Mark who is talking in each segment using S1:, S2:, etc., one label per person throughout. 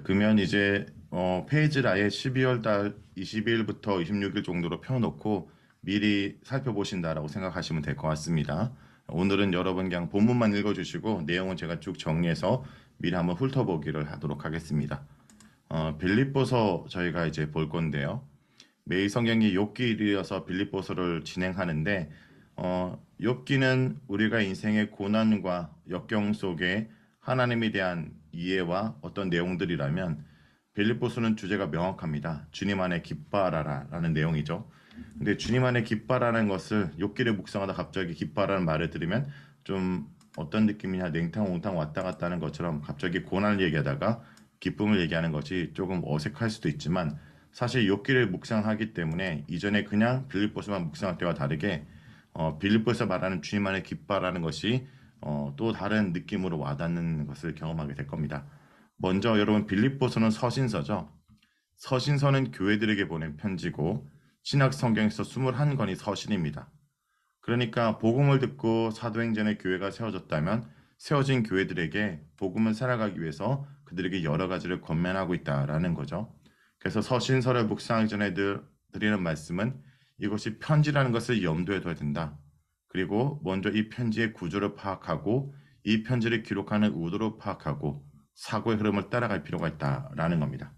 S1: 그러면 이제 페이지를 아예 12월 달 20일부터 26일 정도로 펴놓고 미리 살펴보신다라고 생각하시면 될 것 같습니다. 오늘은 여러분 그냥 본문만 읽어주시고 내용은 제가 쭉 정리해서 미리 한번 훑어보기를 하도록 하겠습니다. 빌립보서 저희가 이제 볼 건데요. 매일 성경이 욥기이어서 빌립보서를 진행하는데 욥기는 우리가 인생의 고난과 역경 속에 하나님에 대한 이해와 어떤 내용들이라면 빌립보서는 주제가 명확합니다. 주님 안에 기뻐하라 라는 내용이죠. 근데 주님 안에 기뻐하라는 것을 욥기를 묵상하다 갑자기 기뻐하라는 말을 들으면 좀 어떤 느낌이냐 냉탕 온탕 왔다 갔다 하는 것처럼 갑자기 고난을 얘기하다가 기쁨을 얘기하는 것이 조금 어색할 수도 있지만 사실 욥기를 묵상하기 때문에 이전에 그냥 빌립보서만 묵상할 때와 다르게 빌립보서 말하는 주님 안에 기뻐라는 것이 또 다른 느낌으로 와닿는 것을 경험하게 될 겁니다. 먼저 여러분 빌립보서는 서신서죠. 서신서는 교회들에게 보낸 편지고 신약 성경에서 21권이 서신입니다. 그러니까 복음을 듣고 사도행전의 교회가 세워졌다면 세워진 교회들에게 복음을 살아가기 위해서 그들에게 여러 가지를 권면하고 있다라는 거죠. 그래서 서신서를 묵상하기 전에 드리는 말씀은 이것이 편지라는 것을 염두에 둬야 된다. 그리고 먼저 이 편지의 구조를 파악하고 이 편지를 기록하는 의도를 파악하고 사고의 흐름을 따라갈 필요가 있다라는 겁니다.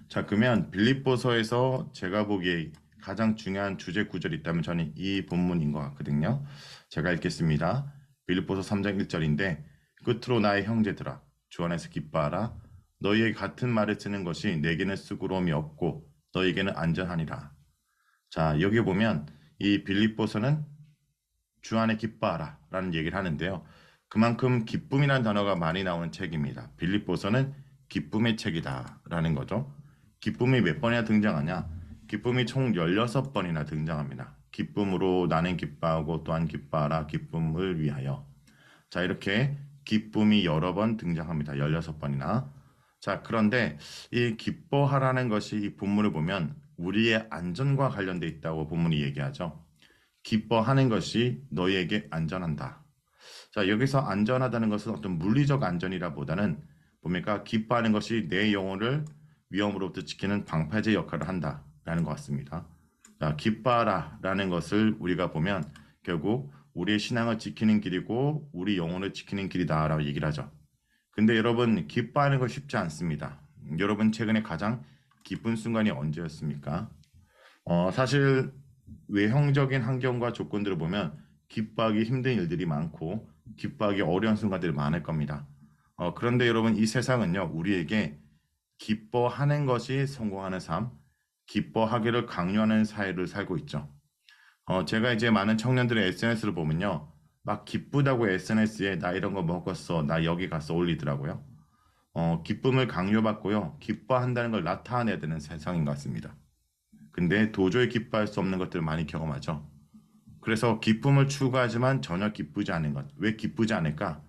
S1: 자, 그러면 빌립보서에서 제가 보기에 가장 중요한 주제 구절이 있다면 저는 이 본문인 것 같거든요. 제가 읽겠습니다. 빌립보서 3장 1절인데 끝으로 나의 형제들아 주 안에서 기뻐하라. 너희에게 같은 말을 쓰는 것이 내게는 수고로움이 없고 너희에게는 안전하니라. 자, 여기 보면 이 빌립보서는 주 안에 기뻐하라 라는 얘기를 하는데요. 그만큼 기쁨이라는 단어가 많이 나오는 책입니다. 빌립보서는 기쁨의 책이다 라는 거죠. 기쁨이 몇 번이나 등장하냐? 기쁨이 총 16번이나 등장합니다. 기쁨으로 나는 기뻐하고 또한 기뻐하라 기쁨을 위하여. 자, 이렇게 기쁨이 여러 번 등장합니다. 16번이나. 자, 그런데 이 기뻐하라는 것이 이 본문을 보면 우리의 안전과 관련돼 있다고 본문이 얘기하죠. 기뻐하는 것이 너희에게 안전한다. 자, 여기서 안전하다는 것은 어떤 물리적 안전이라 보다는 뭡니까? 기뻐하는 것이 내 영혼을 위험으로부터 지키는 방파제 역할을 한다라는 것 같습니다. 자, 기뻐하라라는 것을 우리가 보면 결국 우리의 신앙을 지키는 길이고 우리 영혼을 지키는 길이다라고 얘기를 하죠. 근데 여러분 기뻐하는 거 쉽지 않습니다. 여러분 최근에 가장 기쁜 순간이 언제였습니까? 사실 외형적인 환경과 조건들을 보면 기뻐하기 힘든 일들이 많고 기뻐하기 어려운 순간들이 많을 겁니다. 그런데 여러분 이 세상은요 우리에게 기뻐하는 것이 성공하는 삶, 기뻐하기를 강요하는 사회를 살고 있죠. 제가 이제 많은 청년들의 SNS를 보면요. 막 기쁘다고 SNS에 나 이런 거 먹었어, 나 여기 가서 올리더라고요. 기쁨을 강요받고요. 기뻐한다는 걸 나타내야 되는 세상인 것 같습니다. 근데 도저히 기뻐할 수 없는 것들을 많이 경험하죠. 그래서 기쁨을 추구하지만 전혀 기쁘지 않은 것. 왜 기쁘지 않을까?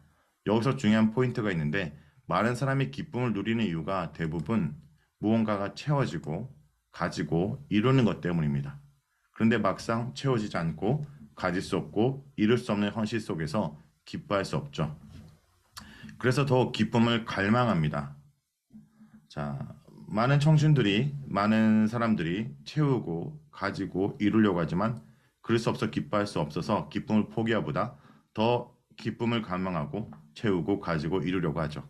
S1: 여기서 중요한 포인트가 있는데 많은 사람이 기쁨을 누리는 이유가 대부분 무언가가 채워지고 가지고 이루는 것 때문입니다. 그런데 막상 채워지지 않고 가질 수 없고 이룰 수 없는 현실 속에서 기뻐할 수 없죠. 그래서 더 기쁨을 갈망합니다. 자, 많은 사람들이 채우고 가지고 이루려고 하지만 그럴 수 없어 기뻐할 수 없어서 기쁨을 포기하보다 더 기쁨을 갈망하고 채우고 가지고 이루려고 하죠.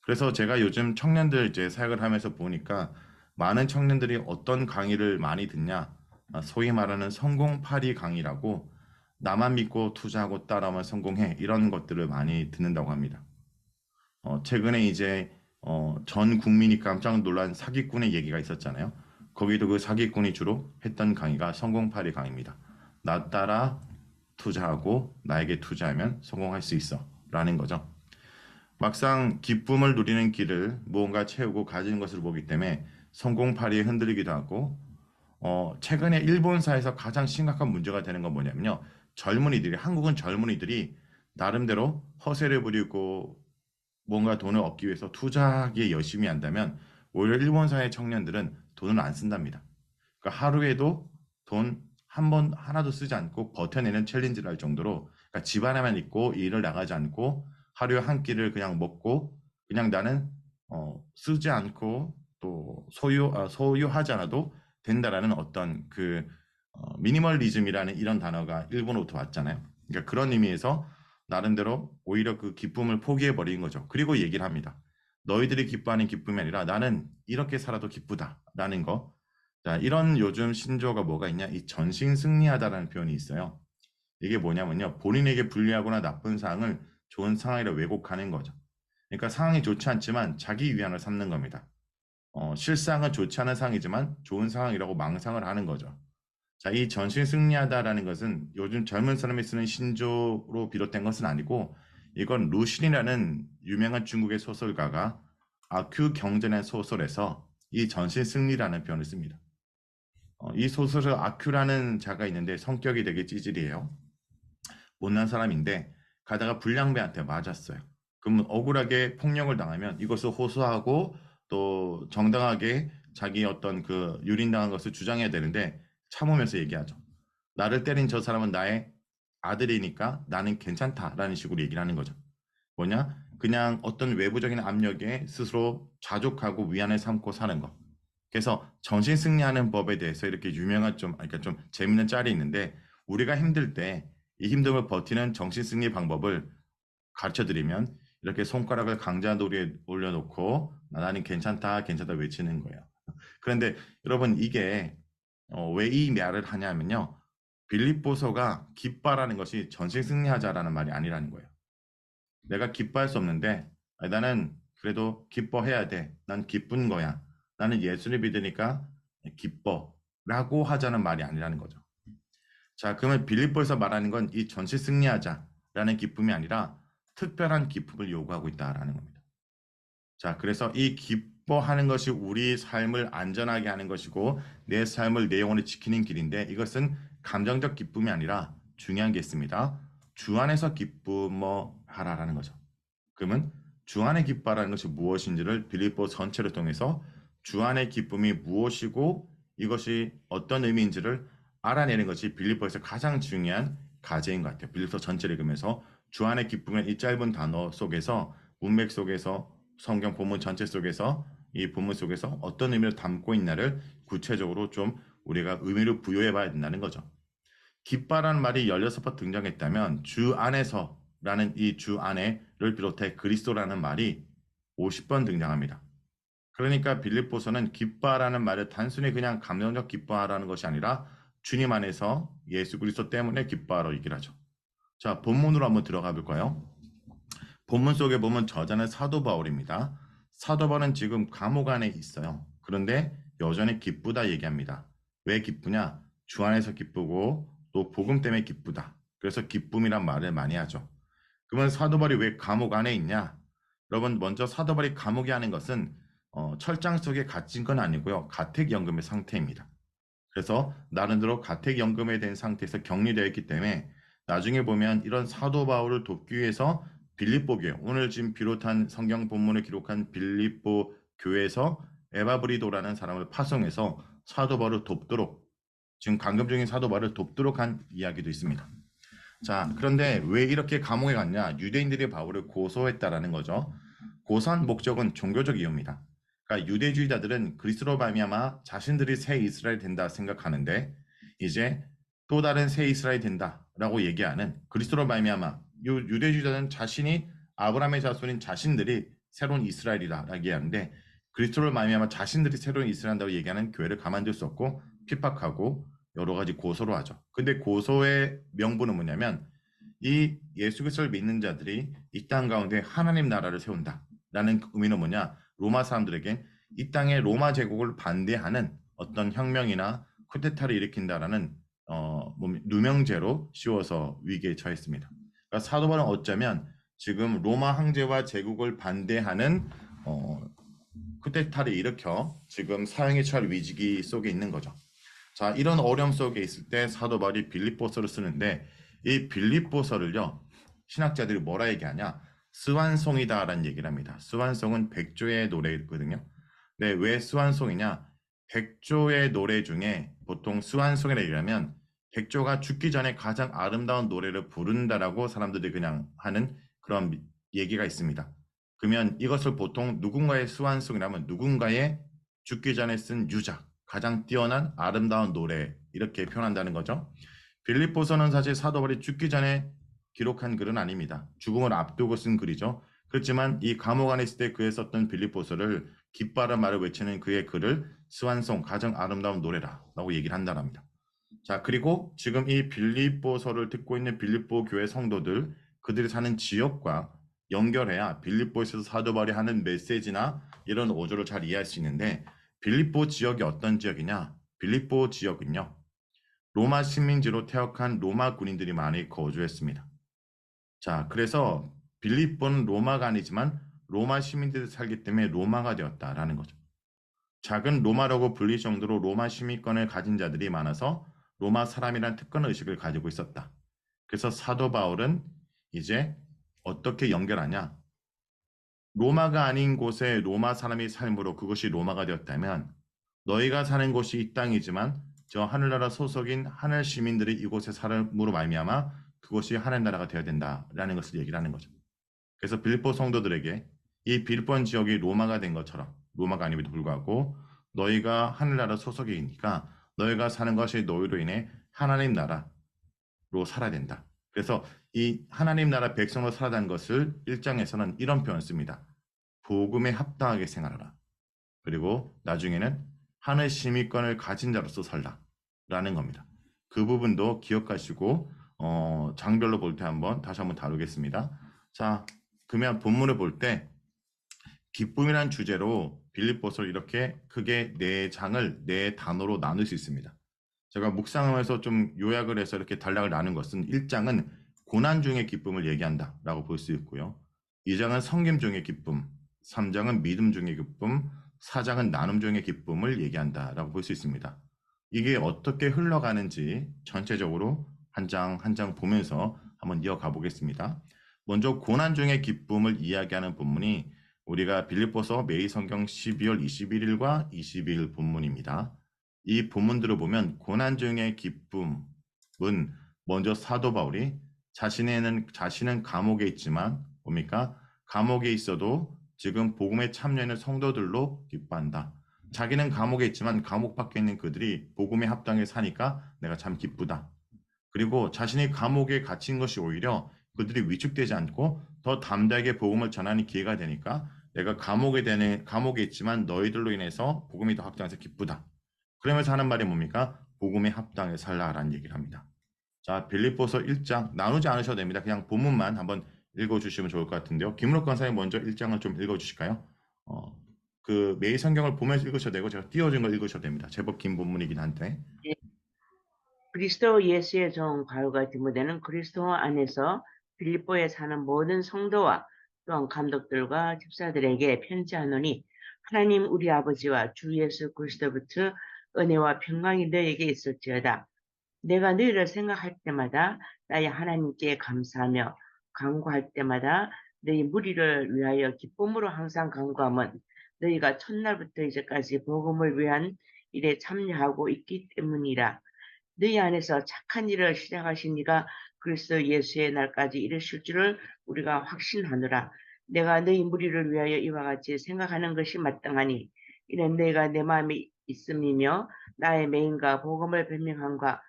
S1: 그래서 제가 요즘 청년들 이제 사역을 하면서 보니까 많은 청년들이 어떤 강의를 많이 듣냐? 소위 말하는 성공파리 강의라고 나만 믿고 투자하고 따라오면 성공해 이런 것들을 많이 듣는다고 합니다. 최근에 이제 전 국민이 깜짝 놀란 사기꾼의 얘기가 있었잖아요. 거기도 그 사기꾼이 주로 했던 강의가 성공파리 강의입니다. 나 따라 투자하고 나에게 투자하면 성공할 수 있어 라는 거죠. 막상 기쁨을 누리는 길을 무언가 채우고 가지는 것을 보기 때문에 성공파리에 흔들리기도 하고 최근에 일본사에서 가장 심각한 문제가 되는 건 뭐냐면요. 한국은 젊은이들이 나름대로 허세를 부리고 뭔가 돈을 얻기 위해서 투자하기에 열심히 한다면 오히려 일본사의 청년들은 돈을 안 쓴답니다. 그러니까 하루에도 돈 한 번 하나도 쓰지 않고 버텨내는 챌린지를 할 정도로 그러니까 집 하나만 있고 일을 나가지 않고 하루에 한 끼를 그냥 먹고 그냥 나는 쓰지 않고 또 소유하지 않아도 된다라는 어떤 그 미니멀리즘이라는 이런 단어가 일본어부터 왔잖아요. 그러니까 그런 의미에서 나름대로 오히려 그 기쁨을 포기해 버린 거죠. 그리고 얘기를 합니다. 너희들이 기뻐하는 기쁨이 아니라 나는 이렇게 살아도 기쁘다라는 거. 자, 이런 요즘 신조어가 뭐가 있냐? 이 전신승리하다라는 표현이 있어요. 이게 뭐냐면요. 본인에게 불리하거나 나쁜 상황을 좋은 상황이라 왜곡하는 거죠. 그러니까 상황이 좋지 않지만 자기 위안을 삼는 겁니다. 실상은 좋지 않은 상황이지만 좋은 상황이라고 망상을 하는 거죠. 자, 이 전신 승리하다라는 것은 요즘 젊은 사람이 쓰는 신조로 비롯된 것은 아니고 이건 루신이라는 유명한 중국의 소설가가 아큐 경전의 소설에서 이 전신 승리라는 표현을 씁니다. 이 소설의 아큐라는 자가 있는데 성격이 되게 찌질이에요. 못난 사람인데 가다가 불량배한테 맞았어요. 그러면 억울하게 폭력을 당하면 이것을 호소하고 또 정당하게 자기 어떤 그 유린당한 것을 주장해야 되는데 참으면서 얘기하죠. 나를 때린 저 사람은 나의 아들이니까 나는 괜찮다라는 식으로 얘기를 하는 거죠. 뭐냐? 그냥 어떤 외부적인 압력에 스스로 자족하고 위안을 삼고 사는 거. 그래서 정신 승리하는 법에 대해서 이렇게 유명한 그러니까 좀 재밌는 짤이 있는데 우리가 힘들 때 이 힘듦을 버티는 정신 승리 방법을 가르쳐 드리면 이렇게 손가락을 강자놀이에 올려놓고 나는 괜찮다, 괜찮다 외치는 거예요. 그런데 여러분 이게 왜 이 말을 하냐면요. 빌립보서가 기뻐라는 것이 전신 승리하자라는 말이 아니라는 거예요. 내가 기뻐할 수 없는데 아니, 나는 그래도 기뻐해야 돼. 난 기쁜 거야. 나는 예수를 믿으니까 기뻐라고 하자는 말이 아니라는 거죠. 자, 그러면 빌립보에서 말하는 건 이 전시 승리하자라는 기쁨이 아니라 특별한 기쁨을 요구하고 있다라는 겁니다. 자, 그래서 이 기뻐하는 것이 우리 삶을 안전하게 하는 것이고 내 삶을 내 영혼을 지키는 길인데 이것은 감정적 기쁨이 아니라 중요한 게 있습니다. 주 안에서 기쁨하라라는 거죠. 그러면 주 안의 기뻐라는 것이 무엇인지를 빌립보 전체를 통해서 주 안의 기쁨이 무엇이고 이것이 어떤 의미인지를 알아내는 것이 빌립보에서 가장 중요한 과제인 것 같아요. 빌립보 전체를 읽으면서 주 안의 기쁨은 이 짧은 단어 속에서 문맥 속에서 성경 본문 전체 속에서 이 본문 속에서 어떤 의미를 담고 있나를 구체적으로 좀 우리가 의미를 부여해 봐야 된다는 거죠. 기뻐라는 말이 16번 등장했다면 주 안에서라는 이 주 안에를 비롯해 그리스도라는 말이 50번 등장합니다. 그러니까 빌립보서는 기뻐라는 말을 단순히 그냥 감정적 기뻐하라는 것이 아니라 주님 안에서 예수 그리스도 때문에 기뻐하러 얘기를 하죠. 자, 본문으로 한번 들어가 볼까요? 본문 속에 보면 저자는 사도 바울입니다. 사도 바울은 지금 감옥 안에 있어요. 그런데 여전히 기쁘다 얘기합니다. 왜 기쁘냐? 주 안에서 기쁘고 또 복음 때문에 기쁘다. 그래서 기쁨이란 말을 많이 하죠. 그러면 사도 바울이 왜 감옥 안에 있냐? 여러분 먼저 사도 바울이 감옥에 하는 것은 철장 속에 갇힌 건 아니고요. 가택연금의 상태입니다. 그래서 나름대로 가택연금에 대한 상태에서 격리되어 있기 때문에 나중에 보면 이런 사도 바울을 돕기 위해서 빌립보 교회, 오늘 지금 비롯한 성경 본문을 기록한 빌립보 교회에서 에바브리도라는 사람을 파송해서 사도 바울을 돕도록 지금 감금 중인 사도 바울을 돕도록 한 이야기도 있습니다. 자, 그런데 왜 이렇게 감옥에 갔냐? 유대인들이 바울을 고소했다라는 거죠. 고소한 목적은 종교적 이유입니다. 그러니까 유대주의자들은 그리스도로 말미암아 자신들이 새 이스라엘 된다 생각하는데 이제 또 다른 새 이스라엘 된다라고 얘기하는 그리스도로 말미암아 유대주의자는 자신이 아브라함의 자손인 자신들이 새로운 이스라엘이라고 얘기하는데 그리스도로 말미암아 자신들이 새로운 이스라엘이라고 얘기하는 교회를 가만둘 수 없고 핍박하고 여러 가지 고소로 하죠. 근데 고소의 명분은 뭐냐면 이 예수 그리스도를 믿는 자들이 이 땅 가운데 하나님 나라를 세운다라는 의미는 뭐냐? 로마 사람들에게 이 땅에 로마 제국을 반대하는 어떤 혁명이나 쿠데타를 일으킨다라는 누명제로 씌워서 위기에 처했습니다. 그러니까 사도 바울은 어쩌면 지금 로마 황제와 제국을 반대하는 쿠데타를 일으켜 지금 사형에 처할 위기 속에 있는 거죠. 자, 이런 어려움 속에 있을 때 사도 바울이 빌립보서를 쓰는데 이 빌립보서를요 신학자들이 뭐라 얘기하냐? 스완송이다라는 얘기를 합니다. 스완송은 백조의 노래거든요. 네, 왜 스완송이냐? 백조의 노래 중에 보통 스완송이라 얘기하면 백조가 죽기 전에 가장 아름다운 노래를 부른다라고 사람들이 그냥 하는 그런 얘기가 있습니다. 그러면 이것을 보통 누군가의 수완송이라면 누군가의 죽기 전에 쓴 유작, 가장 뛰어난 아름다운 노래 이렇게 표현한다는 거죠. 빌립보서는 사실 사도 바울이 죽기 전에 기록한 글은 아닙니다. 죽음을 앞두고 쓴 글이죠. 그렇지만 이 감옥 안에 있을 때 그에 썼던 빌립보서를 깃발을 말을 외치는 그의 글을 스완송, 가장 아름다운 노래라라고 얘기를 한다랍니다. 자, 그리고 지금 이 빌립보서를 듣고 있는 빌립보 교회 성도들, 그들이 사는 지역과 연결해야 빌립보에서 사도 바울이 하는 메시지나 이런 어조를 잘 이해할 수 있는데, 빌립보 지역이 어떤 지역이냐? 빌립보 지역은요, 로마 식민지로 퇴역한 로마 군인들이 많이 거주했습니다. 자, 그래서 빌립보는 로마가 아니지만 로마 시민들이 살기 때문에 로마가 되었다라는 거죠. 작은 로마라고 불릴 정도로 로마 시민권을 가진 자들이 많아서 로마 사람이란 특권 의식을 가지고 있었다. 그래서 사도 바울은 이제 어떻게 연결하냐? 로마가 아닌 곳에 로마 사람이 삶으로 그것이 로마가 되었다면 너희가 사는 곳이 이 땅이지만 저 하늘나라 소속인 하늘 시민들이 이곳에 삶으로 말미암아 그것이 하늘나라가 되어야 된다라는 것을 얘기를 하는 거죠. 그래서 빌립보 성도들에게 이 빌립본 지역이 로마가 된 것처럼 로마가 아님에도 불구하고 너희가 하늘나라 소속이니까 너희가 사는 것이 너희로 인해 하나님 나라로 살아야 된다. 그래서 이 하나님 나라 백성으로 살아가는 것을 1장에서는 이런 표현을 씁니다. 복음에 합당하게 생활하라. 그리고 나중에는 하늘 시민권을 가진 자로서 살라라는 겁니다. 그 부분도 기억하시고 장별로 볼 때 다시 한번 다루겠습니다. 자, 그러면 본문을 볼 때 기쁨이란 주제로 빌립보서를 이렇게 크게 네 장을 네 단어로 나눌 수 있습니다. 제가 묵상하면서 좀 요약을 해서 이렇게 단락을 나눈 것은 1장은 고난 중의 기쁨을 얘기한다라고 볼 수 있고요. 2장은 섬김 중의 기쁨, 3장은 믿음 중의 기쁨, 4장은 나눔 중의 기쁨을 얘기한다라고 볼 수 있습니다. 이게 어떻게 흘러가는지 전체적으로 한 장 한 장 보면서 한번 이어가 보겠습니다. 먼저 고난 중의 기쁨을 이야기하는 본문이 우리가 빌립보서 매일 성경 12월 21일과 22일 본문입니다. 이 본문들을 보면 고난 중의 기쁨은 먼저 사도 바울이 자신은 감옥에 있지만 뭡니까? 감옥에 있어도 지금 복음에 참여하는 성도들로 기뻐한다. 자기는 감옥에 있지만 감옥 밖에 있는 그들이 복음에 합당해 사니까 내가 참 기쁘다. 그리고 자신이 감옥에 갇힌 것이 오히려 그들이 위축되지 않고 더 담대하게 복음을 전하는 기회가 되니까 내가 감옥에 있지만 너희들로 인해서 복음이 더 확장해서 기쁘다. 그러면서 하는 말이 뭡니까? 복음에 합당해 살라라는 얘기를 합니다. 자, 빌립보서 1장 나누지 않으셔도 됩니다. 그냥 본문만 한번 읽어주시면 좋을 것 같은데요. 김록 권사님 먼저 1장을 좀 읽어주실까요? 그 매일 성경을 보면서 읽으셔도 되고 제가 띄워준 걸 읽으셔도 됩니다. 제법 긴 본문이긴 한데.
S2: 예. 그리스도 예수의 종 바울과 디모데는 그리스도 안에서 빌립보에 사는 모든 성도와 또한 감독들과 집사들에게 편지하노니 하나님 우리 아버지와 주 예수 그리스도부터 은혜와 평강이 너에게 있을지어다. 내가 너희를 생각할 때마다 나의 하나님께 감사하며 간구할 때마다 너희 무리를 위하여 기쁨으로 항상 간구함은 너희가 첫날부터 이제까지 복음을 위한 일에 참여하고 있기 때문이라. 너희 안에서 착한 일을 시작하신 이가 그리스도 예수의 날까지 이르실 줄을 우리가 확신하노라. 내가 너희 무리를 위하여 이와 같이 생각하는 것이 마땅하니 이는 너희가 내 마음에 있음이며 나의 맹인과 복음을 변명함과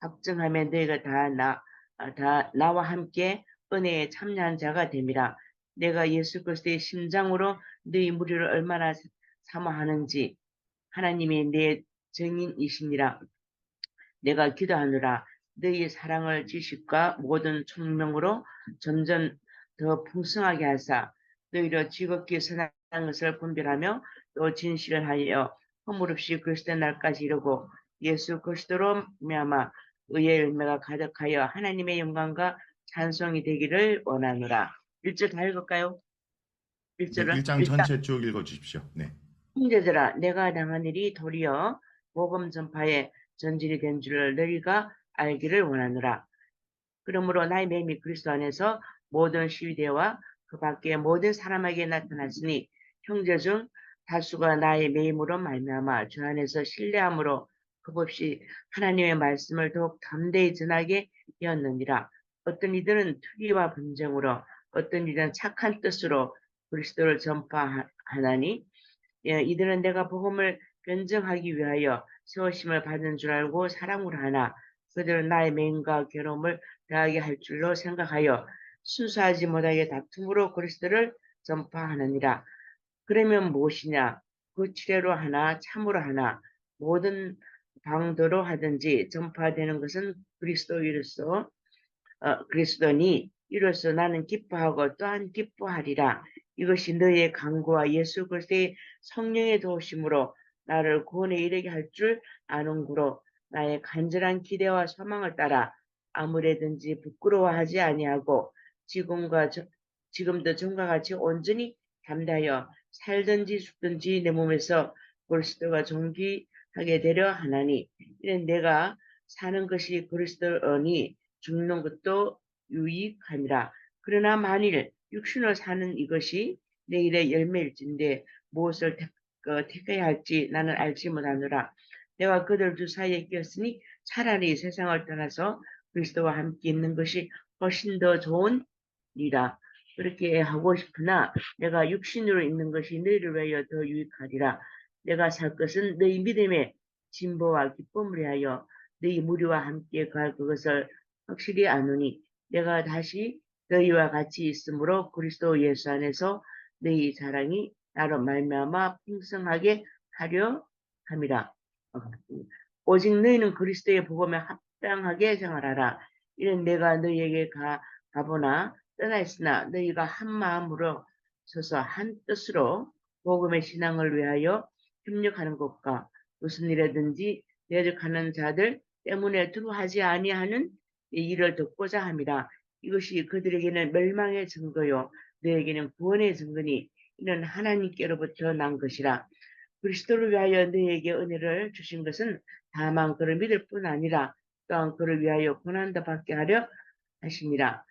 S2: 확증하면 너희가 다 나와 함께 은혜에 참여한 자가 됨이라. 내가 예수 그리스도의 심장으로 너희 무리를 얼마나 사모하는지 하나님이 내 증인이시니라. 내가 기도하노라. 너희의 사랑을 지식과 모든 총명으로 점점 더 풍성하게 하사 너희로 즐겁게 선한 것을 분별하며 또 진실을 하여 허물없이 그리스도의 날까지 이루고 예수 그리스도로 말미암아 의의 열매가 가득하여 하나님의 영광과 찬송이 되기를 원하노라. 1절 다 읽을까요?
S1: 네,
S2: 1절은
S1: 1장
S2: 일단
S1: 전체 쭉 읽어주십시오. 네.
S2: 형제들아 내가 당한 일이 도리어 복음 전파의 전질이 된 줄을 너희가 알기를 원하노라. 그러므로 나의 맹이 그리스도 안에서 모든 시위대와 그 밖의 모든 사람에게 나타났으니 형제 중 다수가 나의 매임으로 말미암아 주 안에서 신뢰함으로 겁없이 하나님의 말씀을 더욱 담대히 전하게 되었느니라. 어떤 이들은 투기와 분쟁으로 어떤 이들은 착한 뜻으로 그리스도를 전파하나니 예, 이들은 내가 복음을 변증하기 위하여 세우심을 받은 줄 알고 사랑을 하나 그들은 나의 맹과 괴로움을 더하게 할 줄로 생각하여 순수하지 못하게 다툼으로 그리스도를 전파하느니라. 그러면 무엇이냐? 그 치레로 하나 참으로 하나 모든 방도로 하든지 전파되는 것은 그리스도이로서 그리스도니 이로써 나는 기뻐하고 또한 기뻐하리라. 이것이 너의 강구와 예수 그리스도의 성령의 도우심으로 나를 구원에 이르게 할 줄 아는구로 나의 간절한 기대와 소망을 따라 아무래든지 부끄러워하지 아니하고 지금도 전과 같이 온전히 담대하여 살든지 죽든지 내 몸에서 그리스도가 존귀하게 되려 하나니 이는 내가 사는 것이 그리스도니 죽는 것도 유익함이라. 그러나 만일 육신으로 사는 이것이 내일의 열매일진데 무엇을 택해야 할지 나는 알지 못하노라. 내가 그들 두 사이에 끼었으니 차라리 세상을 떠나서 그리스도와 함께 있는 것이 훨씬 더 좋은 일이라. 그렇게 하고 싶으나 내가 육신으로 있는 것이 너희를 위하여 더 유익하리라. 내가 살 것은 너희 믿음의 진보와 기쁨을 위하여 너희 무리와 함께 갈 그것을 확실히 아노니 내가 다시 너희와 같이 있으므로 그리스도 예수 안에서 너희 사랑이 나로 말미암아 풍성하게 하려 함이라. 오직 너희는 그리스도의 복음에 합당하게 생활하라. 이는 내가 너희에게 가보나 떠나 있으나 너희가 한 마음으로 서서 한 뜻으로 복음의 신앙을 위하여 협력하는 것과 무슨 일이든지 대적하는 자들 때문에 두려워하지 아니하는 이 일을 돕고자 함이라. 이것이 그들에게는 멸망의 증거요 너에게는 구원의 증거니 이는 하나님께로부터 난 것이라. 그리스도를 위하여 너희에게 은혜를 주신 것은 다만 그를 믿을 뿐 아니라 또한 그를 위하여 고난도 받게 하려 하심이라.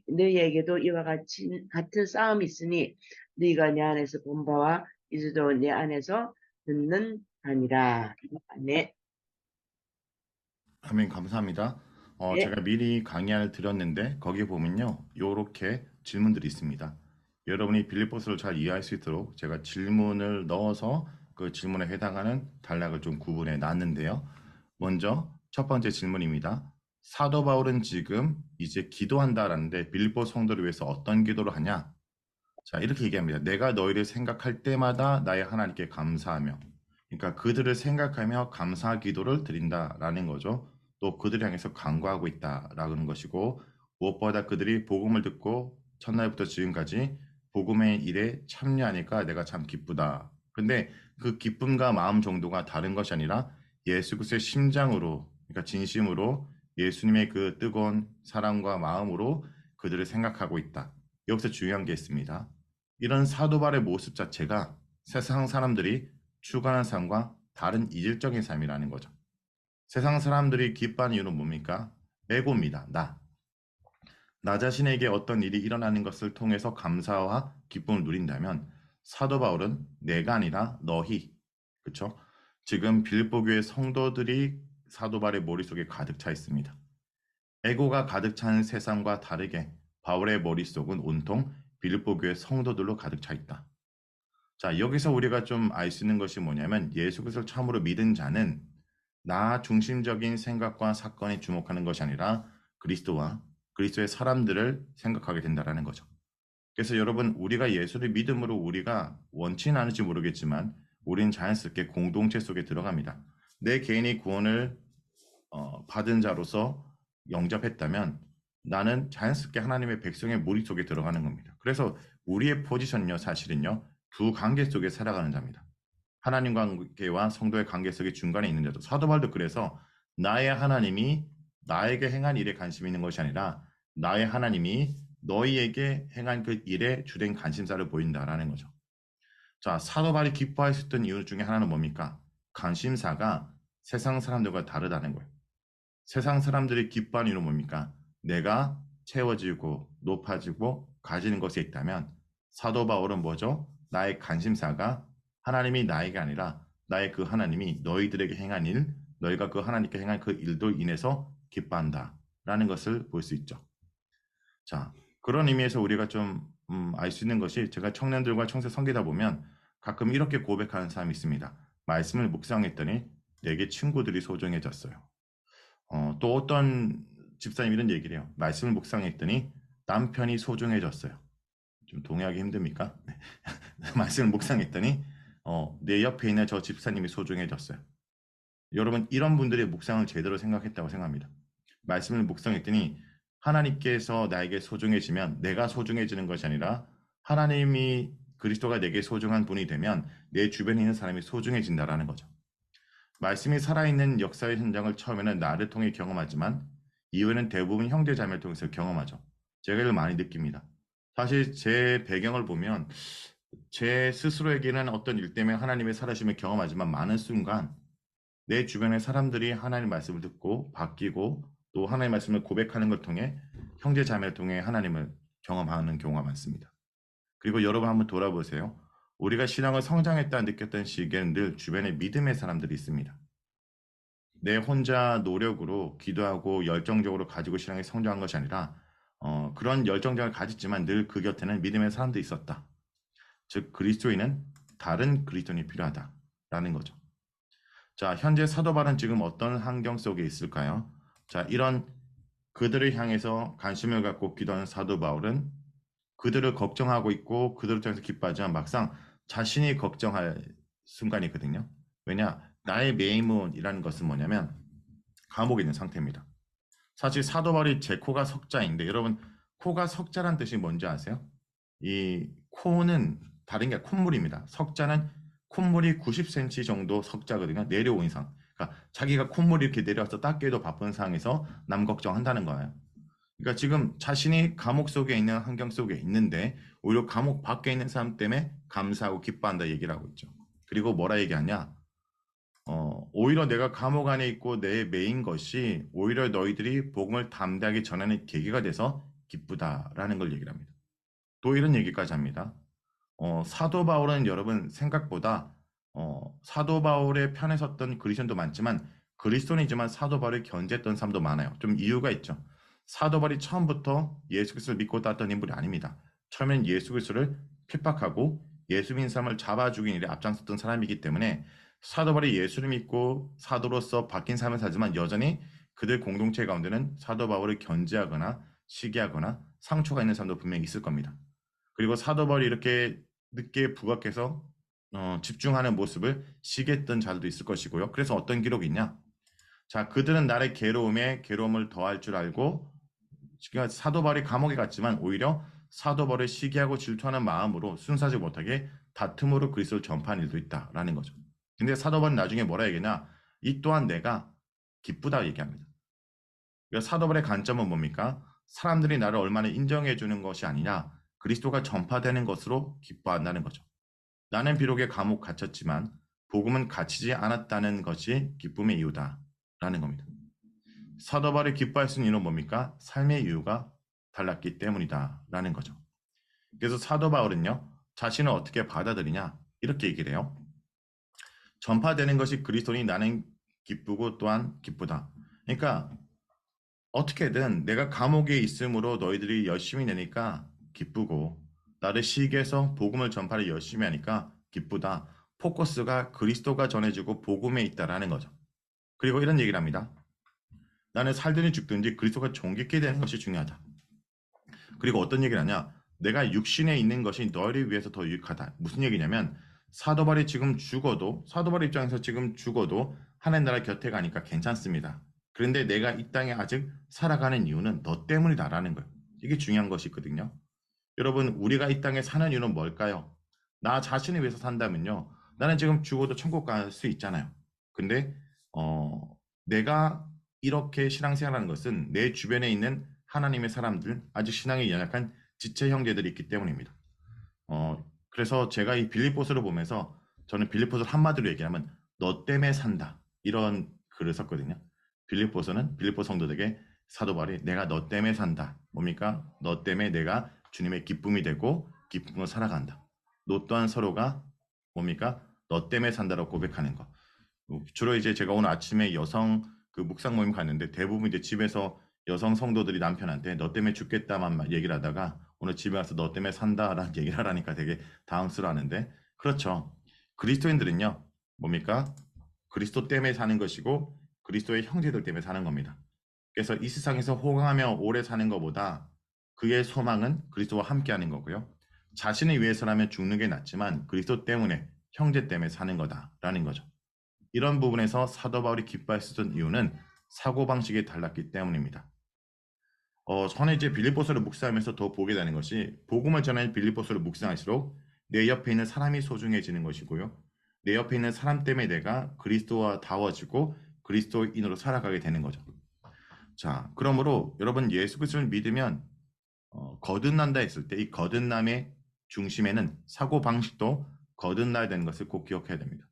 S2: 너희에게도 이와 같은 싸움이 있으니 너희가 내 안에서 본 바와 이제도 내 안에서 듣는 바니라. 네,
S1: 아멘, 감사합니다.
S2: 네,
S1: 제가 미리 강의를 드렸는데 거기 보면요, 요렇게 질문들이 있습니다. 여러분이 빌립보서를 잘 이해할 수 있도록 제가 질문을 넣어서 그 질문에 해당하는 단락을 좀 구분해 놨는데요. 먼저 첫 번째 질문입니다. 사도 바울은 지금 이제 기도한다라는데 빌립보 성도를 위해서 어떤 기도를 하냐? 자, 이렇게 얘기합니다. 내가 너희를 생각할 때마다 나의 하나님께 감사하며, 그러니까 그들을 생각하며 감사 기도를 드린다라는 거죠. 또 그들을 향해서 간구하고 있다라는 것이고, 무엇보다 그들이 복음을 듣고 첫날부터 지금까지 복음의 일에 참여하니까 내가 참 기쁘다. 근데 그 기쁨과 마음 정도가 다른 것이 아니라 예수 그리스도의 심장으로, 그러니까 진심으로 예수님의 그 뜨거운 사랑과 마음으로 그들을 생각하고 있다. 여기서 중요한 게 있습니다. 이런 사도발의 모습 자체가 세상 사람들이 추구하는 삶과 다른 이질적인 삶이라는 거죠. 세상 사람들이 기뻐하는 이유는 뭡니까? 에고입니다. 나 자신에게 어떤 일이 일어나는 것을 통해서 감사와 기쁨을 누린다면 사도 바울은 내가 아니라 너희, 그렇죠? 지금 빌립보 교회 성도들이 사도 바울의 머릿속에 가득 차 있습니다. 에고가 가득 찬 세상과 다르게 바울의 머릿속은 온통 빌립보 교회 성도들로 가득 차 있다. 자, 여기서 우리가 좀 알 수 있는 것이 뭐냐면 예수 그리스도를 참으로 믿은 자는 나 중심적인 생각과 사건에 주목하는 것이 아니라 그리스도와 그리스도의 사람들을 생각하게 된다라는 거죠. 그래서 여러분, 우리가 예수를 믿음으로 우리가 원치는 않을지 모르겠지만 우리는 자연스럽게 공동체 속에 들어갑니다. 내 개인이 구원을 받은 자로서 영접했다면 나는 자연스럽게 하나님의 백성의 무리 속에 들어가는 겁니다. 그래서 우리의 포지션은요, 사실은요, 두 관계 속에 살아가는 자입니다. 하나님 관계와 성도의 관계 속에 중간에 있는 자도. 사도 바울도 그래서 나의 하나님이 나에게 행한 일에 관심이 있는 것이 아니라 나의 하나님이 너희에게 행한 그 일에 주된 관심사를 보인다라는 거죠. 자, 사도 바울이 기뻐할 수 있던 이유 중에 하나는 뭡니까? 관심사가 세상 사람들과 다르다는 거예요. 세상 사람들이 기뻐하는 이유는 뭡니까? 내가 채워지고 높아지고 가지는 것에 있다면 사도 바울은 뭐죠? 나의 관심사가 하나님이 나에게 아니라 나의 그 하나님이 너희들에게 행한 일, 너희가 그 하나님께 행한 그 일도 인해서 기뻐한다 라는 것을 볼 수 있죠. 자, 그런 의미에서 우리가 좀 알 수 있는 것이 제가 청년들과 청소 섬기다 보면 가끔 이렇게 고백하는 사람이 있습니다. 말씀을 묵상했더니 내게 친구들이 소중해졌어요. 또 어떤 집사님 이런 얘기를 해요. 말씀을 묵상했더니 남편이 소중해졌어요. 좀 동의하기 힘듭니까? 네. 말씀을 묵상했더니 내 옆에 있는 저 집사님이 소중해졌어요. 여러분 이런 분들의 묵상을 제대로 생각했다고 생각합니다. 말씀을 묵상했더니 하나님께서 나에게 소중해지면 내가 소중해지는 것이 아니라 하나님이 그리스도가 내게 소중한 분이 되면 내 주변에 있는 사람이 소중해진다라는 거죠. 말씀이 살아있는 역사의 현장을 처음에는 나를 통해 경험하지만 이후에는 대부분 형제 자매를 통해서 경험하죠. 제가 이걸 많이 느낍니다. 사실 제 배경을 보면 제 스스로에게는 어떤 일 때문에 하나님의 살아심을 경험하지만 많은 순간 내 주변의 사람들이 하나님 말씀을 듣고 바뀌고 또 하나님의 말씀을 고백하는 걸 통해 형제 자매를 통해 하나님을 경험하는 경우가 많습니다. 그리고 여러분 한번 돌아보세요. 우리가 신앙을 성장했다 느꼈던 시기에는 늘 주변에 믿음의 사람들이 있습니다. 내 혼자 노력으로 기도하고 열정적으로 가지고 신앙이 성장한 것이 아니라 그런 열정적을 가졌지만 늘 그 곁에는 믿음의 사람들이 있었다. 즉 그리스도인은 다른 그리스도인이 필요하다라는 거죠. 자, 현재 사도 바울은 지금 어떤 환경 속에 있을까요? 자, 이런 그들을 향해서 관심을 갖고 기도하는 사도 바울은 그들을 걱정하고 있고 그들을 통해서 기뻐하지만 막상 자신이 걱정할 순간이거든요. 왜냐? 나의 메인문이라는 것은 뭐냐면 감옥에 있는 상태입니다. 사실 사도 바울이 제 코가 석자인데 여러분 코가 석자란 뜻이 뭔지 아세요? 이 코는 다른 게 아니라 콧물입니다. 석자는 콧물이 90cm 정도 석자거든요. 내려온 이상. 그러니까 자기가 콧물이 이렇게 내려와서 닦기도 바쁜 상황에서 남 걱정한다는 거예요. 그러니까 지금 자신이 감옥 속에 있는 환경 속에 있는데 오히려 감옥 밖에 있는 사람 때문에 감사하고 기뻐한다 얘기를 하고 있죠. 그리고 뭐라 얘기하냐? 오히려 내가 감옥 안에 있고 내 메인 것이 오히려 너희들이 복음을 담대하게 전하는 계기가 돼서 기쁘다라는 걸 얘기를 합니다. 또 이런 얘기까지 합니다. 사도 바울은 여러분 생각보다 사도 바울의 편에 섰던 그리스도인도 많지만 그리스도인이지만 사도 바울을 견제했던 사람도 많아요. 좀 이유가 있죠. 사도 바울이 처음부터 예수 그리스도를 믿고 따랐던 인물이 아닙니다. 처음엔 예수 그리스도를 핍박하고 예수 믿는 사람을 잡아 죽인 일에 앞장섰던 사람이기 때문에 사도 바울이 예수를 믿고 사도로서 바뀐 삶을 살지만 여전히 그들 공동체 가운데는 사도 바울을 견제하거나 시기하거나 상처가 있는 사람도 분명히 있을 겁니다. 그리고 사도 바울이 이렇게 늦게 부각해서 집중하는 모습을 시기했던 자들도 있을 것이고요. 그래서 어떤 기록이 있냐? 자, 그들은 나의 괴로움에 괴로움을 더할 줄 알고 그러니까 사도 바울이 감옥에 갔지만 오히려 사도 바울을 시기하고 질투하는 마음으로 순사하지 못하게 다툼으로 그리스도를 전파한 일도 있다라는 거죠. 근데 사도 바울은 나중에 뭐라 얘기냐? 이 또한 내가 기쁘다 얘기합니다. 그러니까 사도 바울의 관점은 뭡니까? 사람들이 나를 얼마나 인정해 주는 것이 아니냐? 그리스도가 전파되는 것으로 기뻐한다는 거죠. 나는 비록에 감옥 갇혔지만 복음은 갇히지 않았다는 것이 기쁨의 이유다라는 겁니다. 사도 바울이 기뻐할 수 있는 이유는 뭡니까? 삶의 이유가 달랐기 때문이다라는 거죠. 그래서 사도 바울은요, 자신을 어떻게 받아들이냐? 이렇게 얘기를 해요. 전파되는 것이 그리스도니 나는 기쁘고 또한 기쁘다. 그러니까 어떻게든 내가 감옥에 있으므로 너희들이 열심히 내니까 기쁘고 나를 시기해서 복음을 전파를 열심히 하니까 기쁘다. 포커스가 그리스도가 전해지고 복음에 있다라는 거죠. 그리고 이런 얘기를 합니다. 나는 살든지 죽든지 그리스도가 존귀케 되는 것이 중요하다. 그리고 어떤 얘기를 하냐? 내가 육신에 있는 것이 너희를 위해서 더 유익하다. 무슨 얘기냐면 사도 바울이 지금 죽어도 사도 바울 입장에서 지금 죽어도 하나님 나라 곁에 가니까 괜찮습니다. 그런데 내가 이 땅에 아직 살아가는 이유는 너 때문이다라는 거예요. 이게 중요한 것이 있거든요. 여러분 우리가 이 땅에 사는 이유는 뭘까요? 나 자신을 위해서 산다면요. 나는 지금 죽어도 천국 갈 수 있잖아요. 근데 내가 이렇게 신앙생활하는 것은 내 주변에 있는 하나님의 사람들, 아직 신앙이 연약한 지체 형제들이 있기 때문입니다. 그래서 제가 이 빌립보서를 보면서 저는 빌립보서 한마디로 얘기하면 너 때문에 산다 이런 글을 썼거든요. 빌립보서는 빌립보 성도들에게 사도 바울이 내가 너 때문에 산다. 뭡니까? 너 때문에 내가 주님의 기쁨이 되고 기쁨으로 살아간다. 너 또한 서로가 뭡니까? 너 때문에 산다라고 고백하는 거. 주로 이제 제가 오늘 아침에 여성 그 묵상 모임 갔는데 대부분 이제 집에서 여성 성도들이 남편한테 너 때문에 죽겠다만 얘기를 하다가 오늘 집에 와서 너 때문에 산다라는 얘기를 하라니까 되게 당황스러워하는데, 그렇죠. 그리스도인들은요, 뭡니까? 그리스도 때문에 사는 것이고 그리스도의 형제들 때문에 사는 겁니다. 그래서 이 세상에서 호강하며 오래 사는 것보다 그의 소망은 그리스도와 함께하는 거고요. 자신을 위해서라면 죽는 게 낫지만 그리스도 때문에, 형제 때문에 사는 거다라는 거죠. 이런 부분에서 사도 바울이 기뻐했었던 이유는 사고방식이 달랐기 때문입니다. 저는 이제 빌립보서를 묵상하면서 더 보게 되는 것이, 복음을 전하는 빌립보서를 묵상할수록 내 옆에 있는 사람이 소중해지는 것이고요. 내 옆에 있는 사람 때문에 내가 그리스도와 닿아지고 그리스도인으로 살아가게 되는 거죠. 자, 그러므로 여러분, 예수 그리스도를 믿으면 거듭난다 했을 때 이 거듭남의 중심에는 사고방식도 거듭나야 되는 것을 꼭 기억해야 됩니다.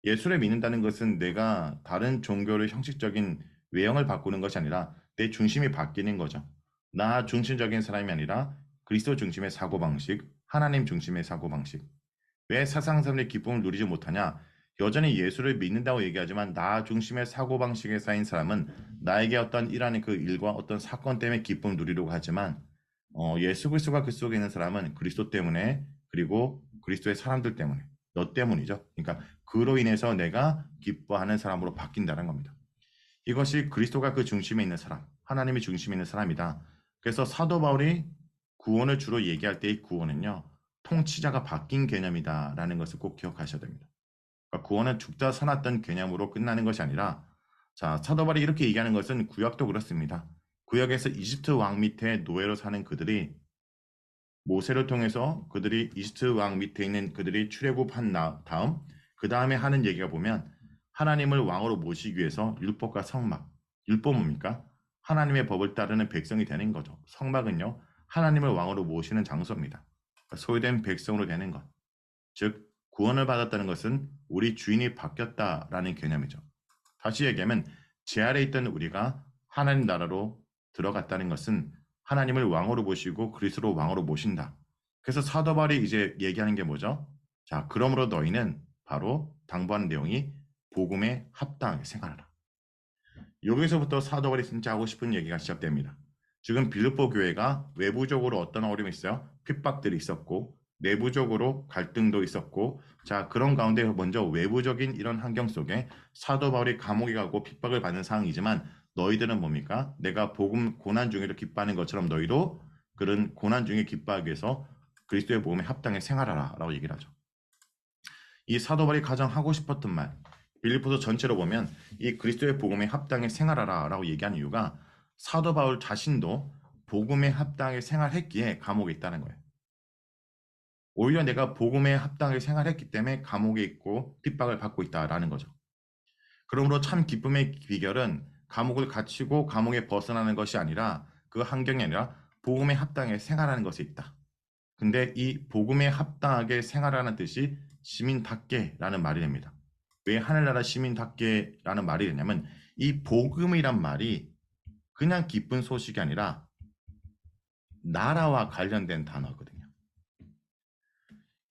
S1: 예수를 믿는다는 것은 내가 다른 종교를 형식적인 외형을 바꾸는 것이 아니라 내 중심이 바뀌는 거죠. 나 중심적인 사람이 아니라 그리스도 중심의 사고방식, 하나님 중심의 사고방식. 왜 세상 사람들이 기쁨을 누리지 못하냐? 여전히 예수를 믿는다고 얘기하지만 나 중심의 사고방식에 쌓인 사람은 나에게 어떤 일하는 그 일과 어떤 사건 때문에 기쁨을 누리려고 하지만, 예수 그리스도가 그 속에 있는 사람은 그리스도 때문에, 그리고 그리스도의 사람들 때문에, 너 때문이죠. 그러니까 그로 인해서 내가 기뻐하는 사람으로 바뀐다는 겁니다. 이것이 그리스도가 그 중심에 있는 사람, 하나님이 중심에 있는 사람이다. 그래서 사도 바울이 구원을 주로 얘기할 때의 구원은요, 통치자가 바뀐 개념이다라는 것을 꼭 기억하셔야 됩니다. 그러니까 구원은 죽다 살았던 개념으로 끝나는 것이 아니라, 자, 사도 바울이 이렇게 얘기하는 것은 구약도 그렇습니다. 구약에서 이집트 왕 밑에 노예로 사는 그들이, 모세를 통해서 그들이 이집트 왕 밑에 있는 그들이 출애굽한 다음, 그 다음에 하는 얘기가 보면, 하나님을 왕으로 모시기 위해서 율법과 성막, 율법 뭡니까? 하나님의 법을 따르는 백성이 되는 거죠. 성막은요, 하나님을 왕으로 모시는 장소입니다. 그러니까 소유된 백성으로 되는 것. 즉, 구원을 받았다는 것은 우리 주인이 바뀌었다라는 개념이죠. 다시 얘기하면 제 아래 있던 우리가 하나님 나라로 들어갔다는 것은 하나님을 왕으로 모시고 그리스도로 왕으로 모신다. 그래서 사도 바울이 이제 얘기하는 게 뭐죠? 자, 그러므로 너희는, 바로 당부하는 내용이 복음에 합당하게 생활하라. 여기서부터 사도 바울이 진짜 하고 싶은 얘기가 시작됩니다. 지금 빌립보 교회가 외부적으로 어떤 어려움이 있어요? 핍박들이 있었고 내부적으로 갈등도 있었고, 자, 그런 가운데 먼저 외부적인 이런 환경 속에 사도 바울이 감옥에 가고 핍박을 받는 상황이지만, 너희들은 뭡니까? 내가 복음 고난 중에도 기뻐하는 것처럼 너희도 그런 고난 중에 기뻐하기 위해서 그리스도의 복음에 합당해 생활하라 라고 얘기를 하죠. 이 사도 바울이 가장 하고 싶었던 말, 빌립보서 전체로 보면 이 그리스도의 복음에 합당해 생활하라 라고 얘기한 이유가, 사도 바울 자신도 복음에 합당해 생활했기에 감옥에 있다는 거예요. 오히려 내가 복음에 합당하게 생활했기 때문에 감옥에 있고 핍박을 받고 있다라는 거죠. 그러므로 참 기쁨의 비결은 감옥을 갇히고 감옥에 벗어나는 것이 아니라, 그 환경이 아니라 복음에 합당하게 생활하는 것에 있다. 근데 이 복음에 합당하게 생활하는 뜻이 시민답게라는 말이 됩니다. 왜 하늘나라 시민답게라는 말이 되냐면, 이 복음이란 말이 그냥 기쁜 소식이 아니라 나라와 관련된 단어거든요.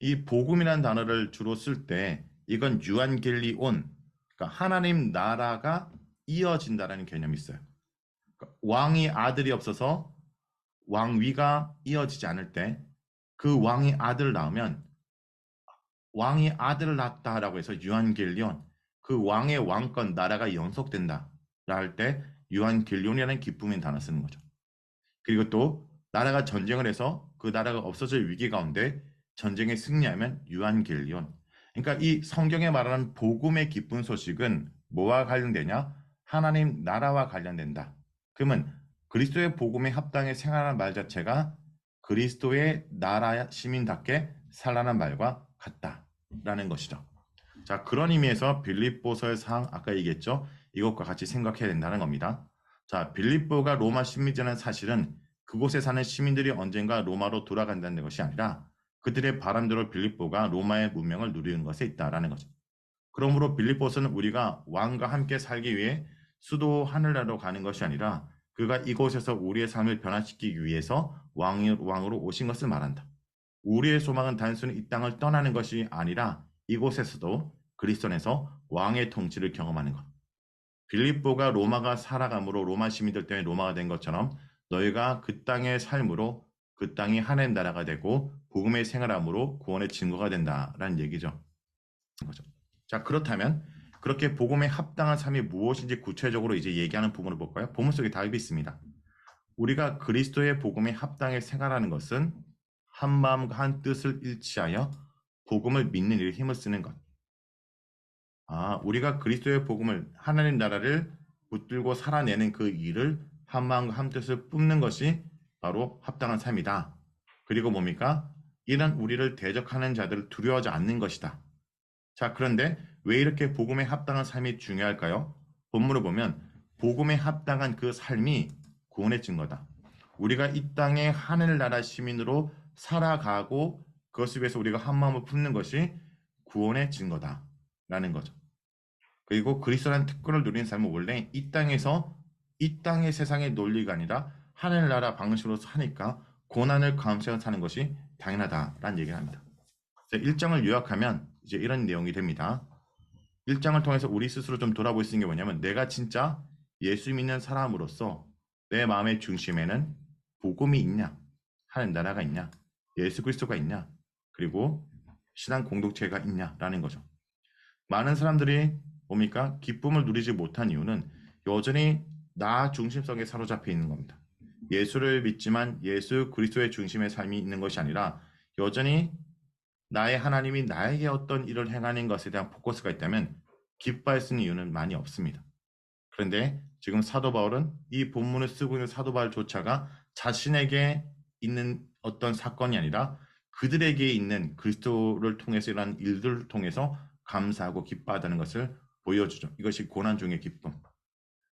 S1: 이 복음이라는 단어를 주로 쓸 때 이건 유안겔리온, 그러니까 하나님 나라가 이어진다라는 개념이 있어요. 그러니까 왕이 아들이 없어서 왕위가 이어지지 않을 때, 그 왕이 아들을 낳으면, 왕이 아들을 낳았다라고 해서 유안겔리온, 그 왕의 왕권 나라가 연속된다 할 때 유안겔리온이라는 기쁨인 단어 쓰는 거죠. 그리고 또 나라가 전쟁을 해서 그 나라가 없어질 위기 가운데 전쟁에 승리하면 유안겔리온. 그러니까 이 성경에 말하는 복음의 기쁜 소식은 뭐와 관련되냐? 하나님 나라와 관련된다. 그러면 그리스도의 복음에 합당해 생활하는 말 자체가 그리스도의 나라 시민답게 살라는 말과 같다라는 것이죠. 자, 그런 의미에서 빌립보서의 상황, 아까 얘기했죠? 이것과 같이 생각해야 된다는 겁니다. 자, 빌립보가 로마 식민지라는 사실은 그곳에 사는 시민들이 언젠가 로마로 돌아간다는 것이 아니라 그들의 바람대로 빌립보가 로마의 문명을 누리는 것에 있다라는 거죠. 그러므로 빌립보서는 우리가 왕과 함께 살기 위해 수도 하늘나라로 가는 것이 아니라 그가 이곳에서 우리의 삶을 변화시키기 위해서 왕으로 오신 것을 말한다. 우리의 소망은 단순히 이 땅을 떠나는 것이 아니라 이곳에서도 그리스도 안에서 왕의 통치를 경험하는 것. 빌립보가 로마가 살아감으로 로마 시민들 때문에 로마가 된 것처럼 너희가 그 땅의 삶으로 그 땅이 하나님 나라가 되고 복음의 생활함으로 구원의 증거가 된다라는 얘기죠. 자, 그렇다면 그렇게 복음에 합당한 삶이 무엇인지 구체적으로 이제 얘기하는 부분을 볼까요? 본문 속에 답이 있습니다. 우리가 그리스도의 복음에 합당해 생활하는 것은 한 마음과 한 뜻을 일치하여 복음을 믿는 일에 힘을 쓰는 것. 우리가 그리스도의 복음을 하나님 나라를 붙들고 살아내는 그 일을 한 마음과 한 뜻을 뿜는 것이 바로 합당한 삶이다. 그리고 뭡니까? 이런 우리를 대적하는 자들을 두려워하지 않는 것이다. 자, 그런데 왜 이렇게 복음에 합당한 삶이 중요할까요? 본문을 보면 복음에 합당한 그 삶이 구원의 증거다. 우리가 이 땅의 하늘나라 시민으로 살아가고 그것을 위해서 우리가 한 마음을 품는 것이 구원의 증거다라는 거죠. 그리고 그리스도라는 특권을 누리는 삶은 원래 이 땅의 세상의 논리가 아니라 하늘나라 방식으로 사니까 고난을 감수하며 사는 것이 당연하다라는 얘기를 합니다. 1장을 요약하면 이제 이런 내용이 됩니다. 1장을 통해서 우리 스스로 좀 돌아볼 수 있는 게 뭐냐면 내가 진짜 예수 믿는 사람으로서 내 마음의 중심에는 복음이 있냐, 하나님 나라가 있냐, 예수 그리스도가 있냐, 그리고 신앙 공동체가 있냐라는 거죠. 많은 사람들이 뭡니까? 기쁨을 누리지 못한 이유는 여전히 나 중심성에 사로잡혀 있는 겁니다. 예수를 믿지만 예수 그리스도의 중심의 삶이 있는 것이 아니라 여전히 나의 하나님이 나에게 어떤 일을 행하는 것에 대한 포커스가 있다면 기뻐할 수 있는 이유는 많이 없습니다. 그런데 지금 사도 바울은 이 본문을 쓰고 있는 사도 바울조차가 자신에게 있는 어떤 사건이 아니라 그들에게 있는 그리스도를 통해서 일어난 일들을 통해서 감사하고 기뻐하다는 것을 보여주죠. 이것이 고난 중의 기쁨.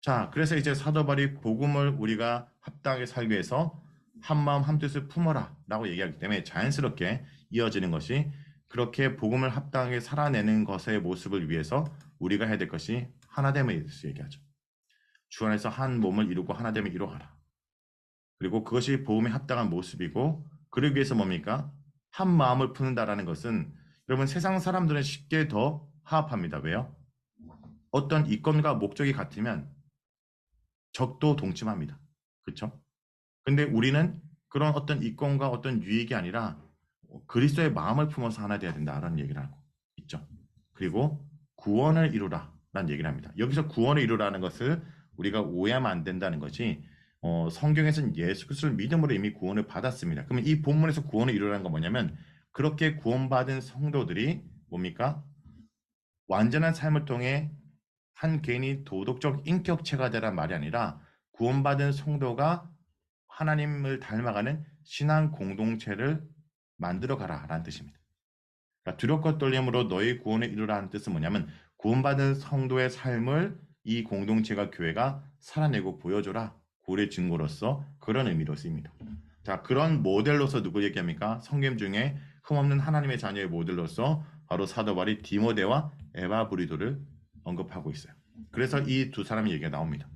S1: 자, 그래서 이제 사도 바울이 복음을 우리가 합당하게 살기 위해서 한 마음 한 뜻을 품어라 라고 얘기하기 때문에 자연스럽게 이어지는 것이 그렇게 복음을 합당하게 살아내는 것의 모습을 위해서 우리가 해야 될 것이 하나됨에 대해서 얘기하죠. 주 안에서 한 몸을 이루고 하나됨을 이루어가라. 그리고 그것이 복음에 합당한 모습이고 그러기 위해서 뭡니까? 한 마음을 푸는다라는 것은 여러분 세상 사람들은 쉽게 더 화합합니다. 왜요? 어떤 이권과 목적이 같으면 적도 동침합니다. 그렇죠? 근데 우리는 그런 어떤 이권과 어떤 유익이 아니라 그리스도의 마음을 품어서 하나 돼야 된다라는 얘기를 하고 있죠. 그리고 구원을 이루라라는 얘기를 합니다. 여기서 구원을 이루라는 것을 우리가 오해하면 안 된다는 것이 성경에서는 예수 그리스도를 믿음으로 이미 구원을 받았습니다. 그러면 이 본문에서 구원을 이루라는 건 뭐냐면 그렇게 구원받은 성도들이 뭡니까? 완전한 삶을 통해 한 개인이 도덕적 인격체가 되란 말이 아니라 구원받은 성도가 하나님을 닮아가는 신앙 공동체를 만들어 가라라는 뜻입니다. 그러니까 두렵고 떨림으로 너희 구원을 이루라는 뜻은 뭐냐면 구원받은 성도의 삶을 이 공동체가 교회가 살아내고 보여줘라. 구원의 증거로서 그런 의미로 쓰입니다. 자, 그런 모델로서 누구 얘기합니까? 성경 중에 흠없는 하나님의 자녀의 모델로서 바로 사도 바울이 디모데와 에바브리도를 언급하고 있어요. 그래서 이 두 사람의 얘기가 나옵니다.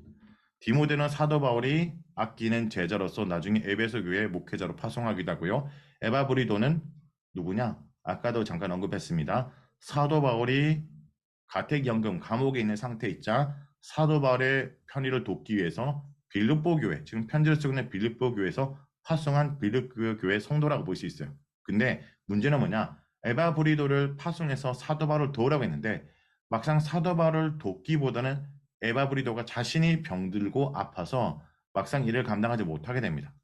S1: 디모데는 사도 바울이 아끼는 제자로서 나중에 에베소 교회 목회자로 파송하기도 하고요. 에바브리도는 누구냐? 아까도 잠깐 언급했습니다. 사도 바울이 가택연금 감옥에 있는 상태에 있자 사도 바울의 편의를 돕기 위해서 빌립보 교회, 지금 편지를 쓰고 있는 빌립보 교회에서 파송한 빌립보 교회 성도라고 볼 수 있어요. 근데 문제는 뭐냐? 에바브리도를 파송해서 사도 바울을 도우라고 했는데 막상 사도 바울을 돕기보다는 에바브리도가 자신이 병들고 아파서 막상 일을 감당하지 못하게 됩니다.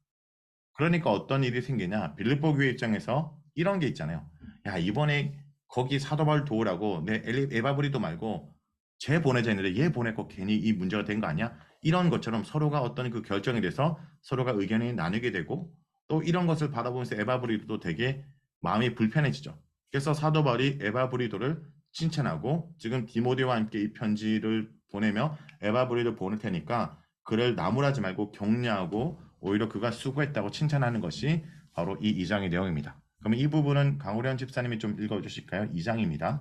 S1: 그러니까 어떤 일이 생기냐? 빌립보 교회 입장에서 이런 게 있잖아요. 야, 이번에 거기 사도 바울 도우라고 내 에바브리도 말고 쟤 보내자 했는데 얘 보내고 괜히 이 문제가 된 거 아니야? 이런 것처럼 서로가 어떤 그 결정에 대해서 서로가 의견이 나누게 되고 또 이런 것을 바라보면서 에바브리도도 되게 마음이 불편해지죠. 그래서 사도 바울이 에바브리도를 칭찬하고 지금 디모데와 함께 이 편지를 보내며 에바브리도 보낼 테니까 그를 나무라지 말고 격려하고 오히려 그가 수고했다고 칭찬하는 것이 바로 이 2장의 내용입니다. 그러면 이 부분은 강우련 집사님이 좀 읽어주실까요? 2장입니다.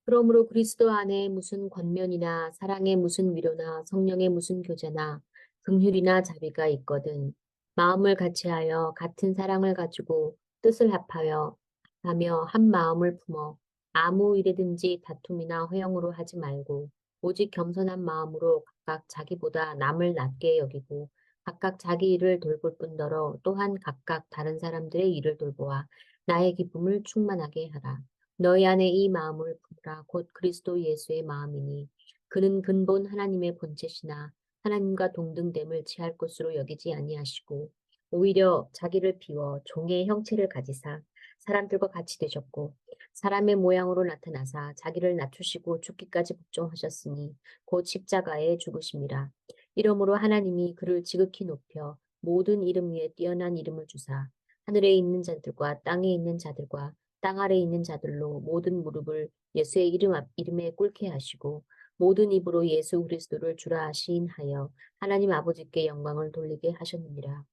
S3: 그러므로 그리스도 안에 무슨 권면이나 사랑의 무슨 위로나 성령의 무슨 교제나 긍휼이나 자비가 있거든 마음을 같이하여 같은 사랑을 가지고 뜻을 합하여 하며 한 마음을 품어 아무 일에든지 다툼이나 허영으로 하지 말고 오직 겸손한 마음으로 각각 자기보다 남을 낮게 여기고 각각 자기 일을 돌볼 뿐더러 또한 각각 다른 사람들의 일을 돌보아 나의 기쁨을 충만하게 하라. 너희 안에 이 마음을 품으라. 곧 그리스도 예수의 마음이니 그는 근본 하나님의 본체시나 하나님과 동등됨을 취할 것으로 여기지 아니하시고 오히려 자기를 비워 종의 형체를 가지사 사람들과 같이 되셨고 사람의 모양으로 나타나사 자기를 낮추시고 죽기까지 복종하셨으니 곧 십자가에 죽으심이라. 이러므로 하나님이 그를 지극히 높여 모든 이름 위에 뛰어난 이름을 주사 하늘에 있는 자들과 땅에 있는 자들과 땅 아래에 있는 자들로 모든 무릎을 예수의 이름에 꿇게 하시고 모든 입으로 예수 그리스도를 주라 시인하여 하나님 아버지께 영광을 돌리게 하셨느니라.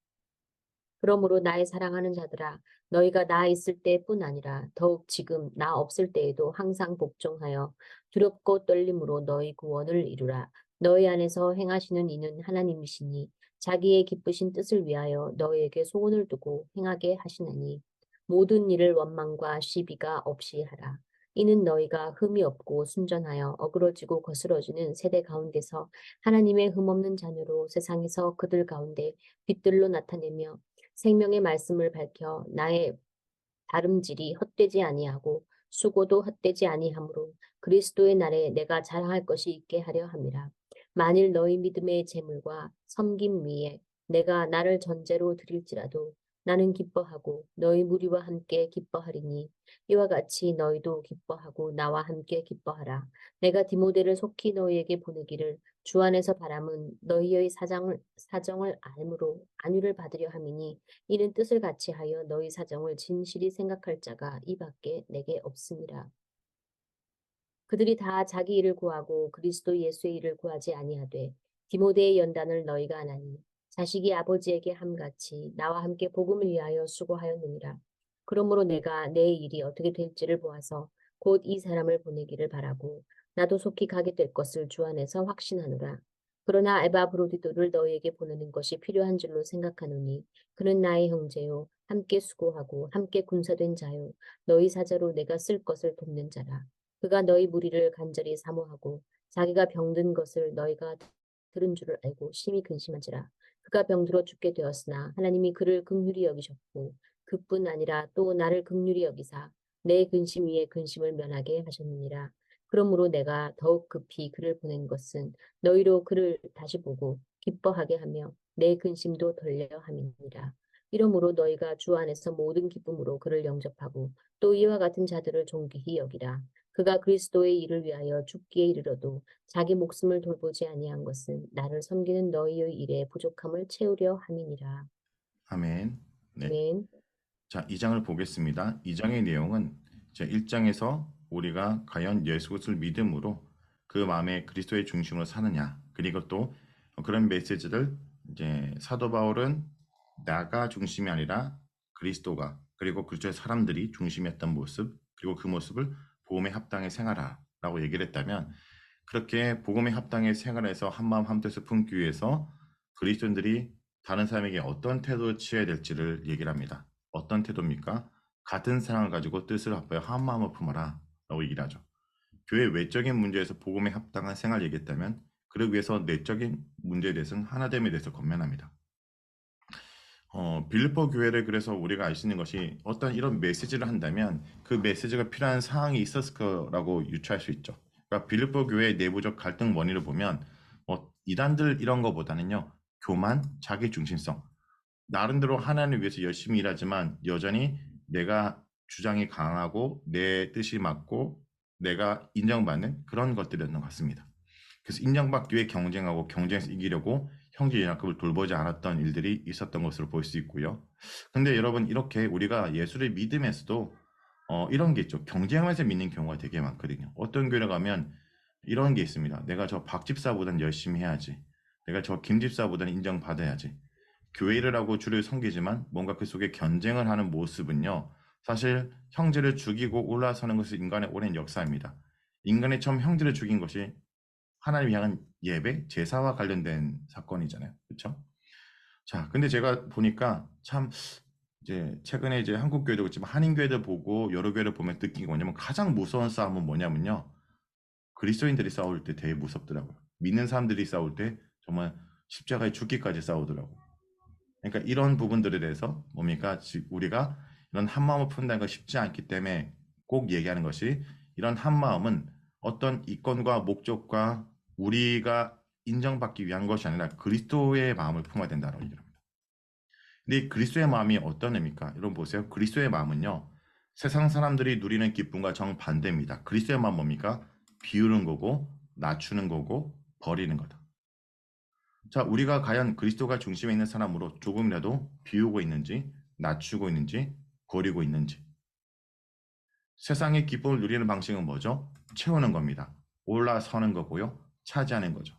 S3: 그러므로 나의 사랑하는 자들아 너희가 나 있을 때뿐 아니라 더욱 지금 나 없을 때에도 항상 복종하여 두렵고 떨림으로 너희 구원을 이루라. 너희 안에서 행하시는 이는 하나님이시니 자기의 기쁘신 뜻을 위하여 너희에게 소원을 두고 행하게 하시나니 모든 일을 원망과 시비가 없이 하라. 이는 너희가 흠이 없고 순전하여 어그러지고 거스러지는 세대 가운데서 하나님의 흠없는 자녀로 세상에서 그들 가운데 빛들로 나타내며 생명의 말씀을 밝혀 나의 다름질이 헛되지 아니하고 수고도 헛되지 아니하므로 그리스도의 날에 내가 자랑할 것이 있게 하려 함이라. 만일 너희 믿음의 재물과 섬김 위에 내가 나를 전제로 드릴지라도 나는 기뻐하고 너희 무리와 함께 기뻐하리니 이와 같이 너희도 기뻐하고 나와 함께 기뻐하라. 내가 디모데를 속히 너희에게 보내기를 주 안에서 바람은 너희의 사정을 알므로 안위를 받으려 함이니 이는 뜻을 같이 하여 너희 사정을 진실이 생각할 자가 이 밖에 내게 없습니다. 그들이 다 자기 일을 구하고 그리스도 예수의 일을 구하지 아니하되 디모데의 연단을 너희가 아나니 자식이 아버지에게 함같이 나와 함께 복음을 위하여 수고하였느니라. 그러므로 내가 내 일이 어떻게 될지를 보아서 곧 이 사람을 보내기를 바라고 나도 속히 가게 될 것을 주 안에서 확신하노라. 그러나 에바브로디도를 너희에게 보내는 것이 필요한 줄로 생각하노니 그는 나의 형제요 함께 수고하고 함께 군사된 자요 너희 사자로 내가 쓸 것을 돕는 자라. 그가 너희 무리를 간절히 사모하고 자기가 병든 것을 너희가 들은 줄을 알고 심히 근심한지라. 그가 병들어 죽게 되었으나 하나님이 그를 긍휼히 여기셨고 그뿐 아니라 또 나를 긍휼히 여기사 내 근심 위에 근심을 면하게 하셨느니라. 그러므로 내가 더욱 급히 그를 보낸 것은 너희로 그를 다시 보고 기뻐하게 하며 내 근심도 덜려 함이니라. 이러므로 너희가 주 안에서 모든 기쁨으로 그를 영접하고 또 이와 같은 자들을 존귀히 여기라. 그가 그리스도의 일을 위하여 죽기에 이르러도 자기 목숨을 돌보지 아니한 것은 나를 섬기는 너희의 일에 부족함을 채우려 함이니라.
S1: 아멘. 네.
S3: 아멘.
S1: 자, 2장을 보겠습니다. 2장의 내용은 제 1장에서 우리가 과연 예수 그리스도를 믿음으로 그 마음에 그리스도의 중심으로 사느냐, 그리고 또 그런 메시지를 이제 사도 바울은 나가 중심이 아니라 그리스도가 그리고 그리스도의 사람들이 중심이었던 모습, 그리고 그 모습을 복음에 합당히 생활하라고 얘기를 했다면, 그렇게 복음에 합당히 생활해서 한마음 한뜻을 품기 위해서 그리스도인들이 다른 사람에게 어떤 태도를 취해야 될지를 얘기를 합니다. 어떤 태도입니까? 같은 사랑을 가지고 뜻을 합하여 한 마음을 품어라 라고 얘기를 하죠. 교회 외적인 문제에서 복음에 합당한 생활을 얘기했다면, 그러기 위해서 내적인 문제에 대해서는 하나됨에 대해서 권면합니다. 빌립보 교회를 그래서 우리가 알 수 있는 것이, 어떤 이런 메시지를 한다면 그 메시지가 필요한 상황이 있었을 거라고 유추할 수 있죠. 그러니까 빌립보 교회의 내부적 갈등 원인을 보면 이단들 이런 거보다는요, 교만, 자기 중심성, 나름대로 하나님을 위해서 열심히 일하지만 여전히 내가 주장이 강하고 내 뜻이 맞고 내가 인정받는 그런 것들이었던 것 같습니다. 그래서 인정받기 위해 경쟁하고 경쟁에서 이기려고 형제 연합급을 돌보지 않았던 일들이 있었던 것으로 볼 수 있고요. 근데 여러분, 이렇게 우리가 예수를 믿으면서도 이런 게 있죠. 경쟁하면서 믿는 경우가 되게 많거든요. 어떤 교회 가면 이런 게 있습니다. 내가 저 박 집사보다는 열심히 해야지. 내가 저 김 집사보다는 인정받아야지. 교회를 하고 주를 섬기지만 뭔가 그 속에 견쟁을 하는 모습은요, 사실 형제를 죽이고 올라서는 것이 인간의 오랜 역사입니다. 인간의 처음 형제를 죽인 것이 하나님을 향한 예배, 제사와 관련된 사건이잖아요. 그렇죠? 자, 근데 제가 보니까 참 이제 최근에 이제 한국 교회도 그렇지만 한인 교회들 보고 여러 교회를 보면 느낀 게 뭐냐면, 가장 무서운 싸움은 뭐냐면요, 그리스도인들이 싸울 때 되게 무섭더라고요. 믿는 사람들이 싸울 때 정말 십자가에 죽기까지 싸우더라고. 그러니까 이런 부분들에 대해서 뭡니까? 우리가 이런 한 마음을 푼다는 거 쉽지 않기 때문에 꼭 얘기하는 것이 이런 한 마음은 어떤 이권과 목적과 우리가 인정받기 위한 것이 아니라 그리스도의 마음을 품어야 된다고 얘기합니다. 근데 이 그리스도의 마음이 어떤 의미입니까? 여러분 보세요. 그리스도의 마음은요. 세상 사람들이 누리는 기쁨과 정반대입니다. 그리스도의 마음 뭡니까? 비우는 거고 낮추는 거고 버리는 거다. 자, 우리가 과연 그리스도가 중심에 있는 사람으로 조금이라도 비우고 있는지, 낮추고 있는지, 버리고 있는지. 세상의 기쁨을 누리는 방식은 뭐죠? 채우는 겁니다. 올라서는 거고요. 차지하는 거죠.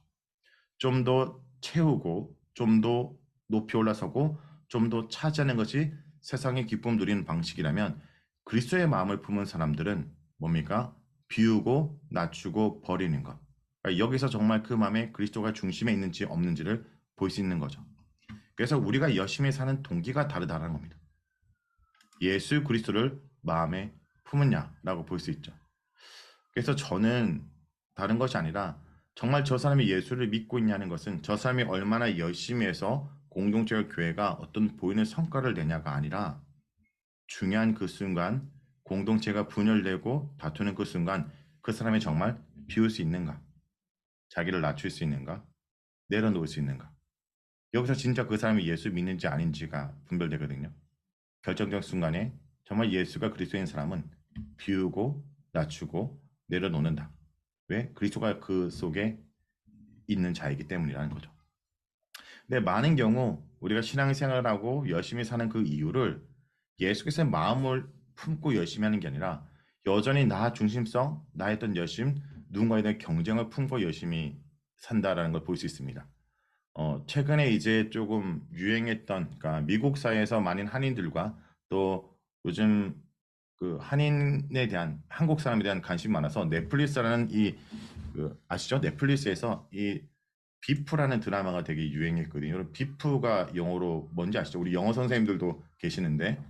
S1: 좀 더 채우고, 좀 더 높이 올라서고, 좀 더 차지하는 것이 세상의 기쁨을 누리는 방식이라면 그리스도의 마음을 품은 사람들은 뭡니까? 비우고, 낮추고, 버리는 것. 그러니까 여기서 정말 그 마음에 그리스도가 중심에 있는지 없는지를 볼 수 있는 거죠. 그래서 우리가 열심히 사는 동기가 다르다는 겁니다. 예수 그리스도를 마음에 품느냐라고 볼 수 있죠. 그래서 저는 다른 것이 아니라 정말 저 사람이 예수를 믿고 있냐는 것은 저 사람이 얼마나 열심히 해서 공동체와 교회가 어떤 보이는 성과를 내냐가 아니라 중요한 그 순간 공동체가 분열되고 다투는 그 순간 그 사람이 정말 비울 수 있는가? 자기를 낮출 수 있는가? 내려놓을 수 있는가? 여기서 진짜 그 사람이 예수 믿는지 아닌지가 분별되거든요. 결정적 순간에 정말 예수가 그리스도인 사람은 비우고 낮추고 내려놓는다. 왜? 그리스도가 그 속에 있는 자이기 때문이라는 거죠. 근데 많은 경우 우리가 신앙생활을 하고 열심히 사는 그 이유를 예수께서의 마음을 품고 열심히 하는 게 아니라 여전히 나 중심성, 나의 어떤 열심, 누군가에 대한 경쟁을 품고 열심히 산다라는 걸 볼 수 있습니다. 최근에 이제 조금 유행했던, 그러니까 미국 사회에서 많은 한인들과 또 요즘 그 한인에 대한 한국 사람에 대한 관심이 많아서 넷플릭스라는 아시죠? 넷플릭스에서 이 비프라는 드라마가 되게 유행했거든요. 여러분, 비프가 영어로 뭔지 아시죠? 우리 영어 선생님들도 계시는데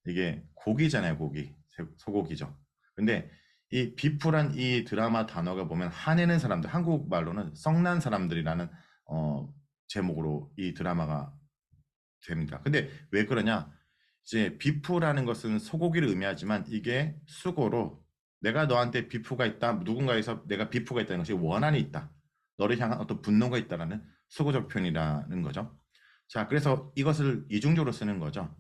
S1: 이게 고기잖아요, 고기. 소고기죠. 근데 이 비프란 이 드라마 단어가 보면 화내는 사람들, 한국말로는 썩난 사람들이라는 제목으로 이 드라마가 됩니다. 근데 왜 그러냐? 이제 비프라는 것은 소고기를 의미하지만 이게 수고로 내가 너한테 비프가 있다, 누군가에서 내가 비프가 있다는 것이 원한이 있다, 너를 향한 어떤 분노가 있다라는 수고적 표현이라는 거죠. 자, 그래서 이것을 이중적으로 쓰는 거죠.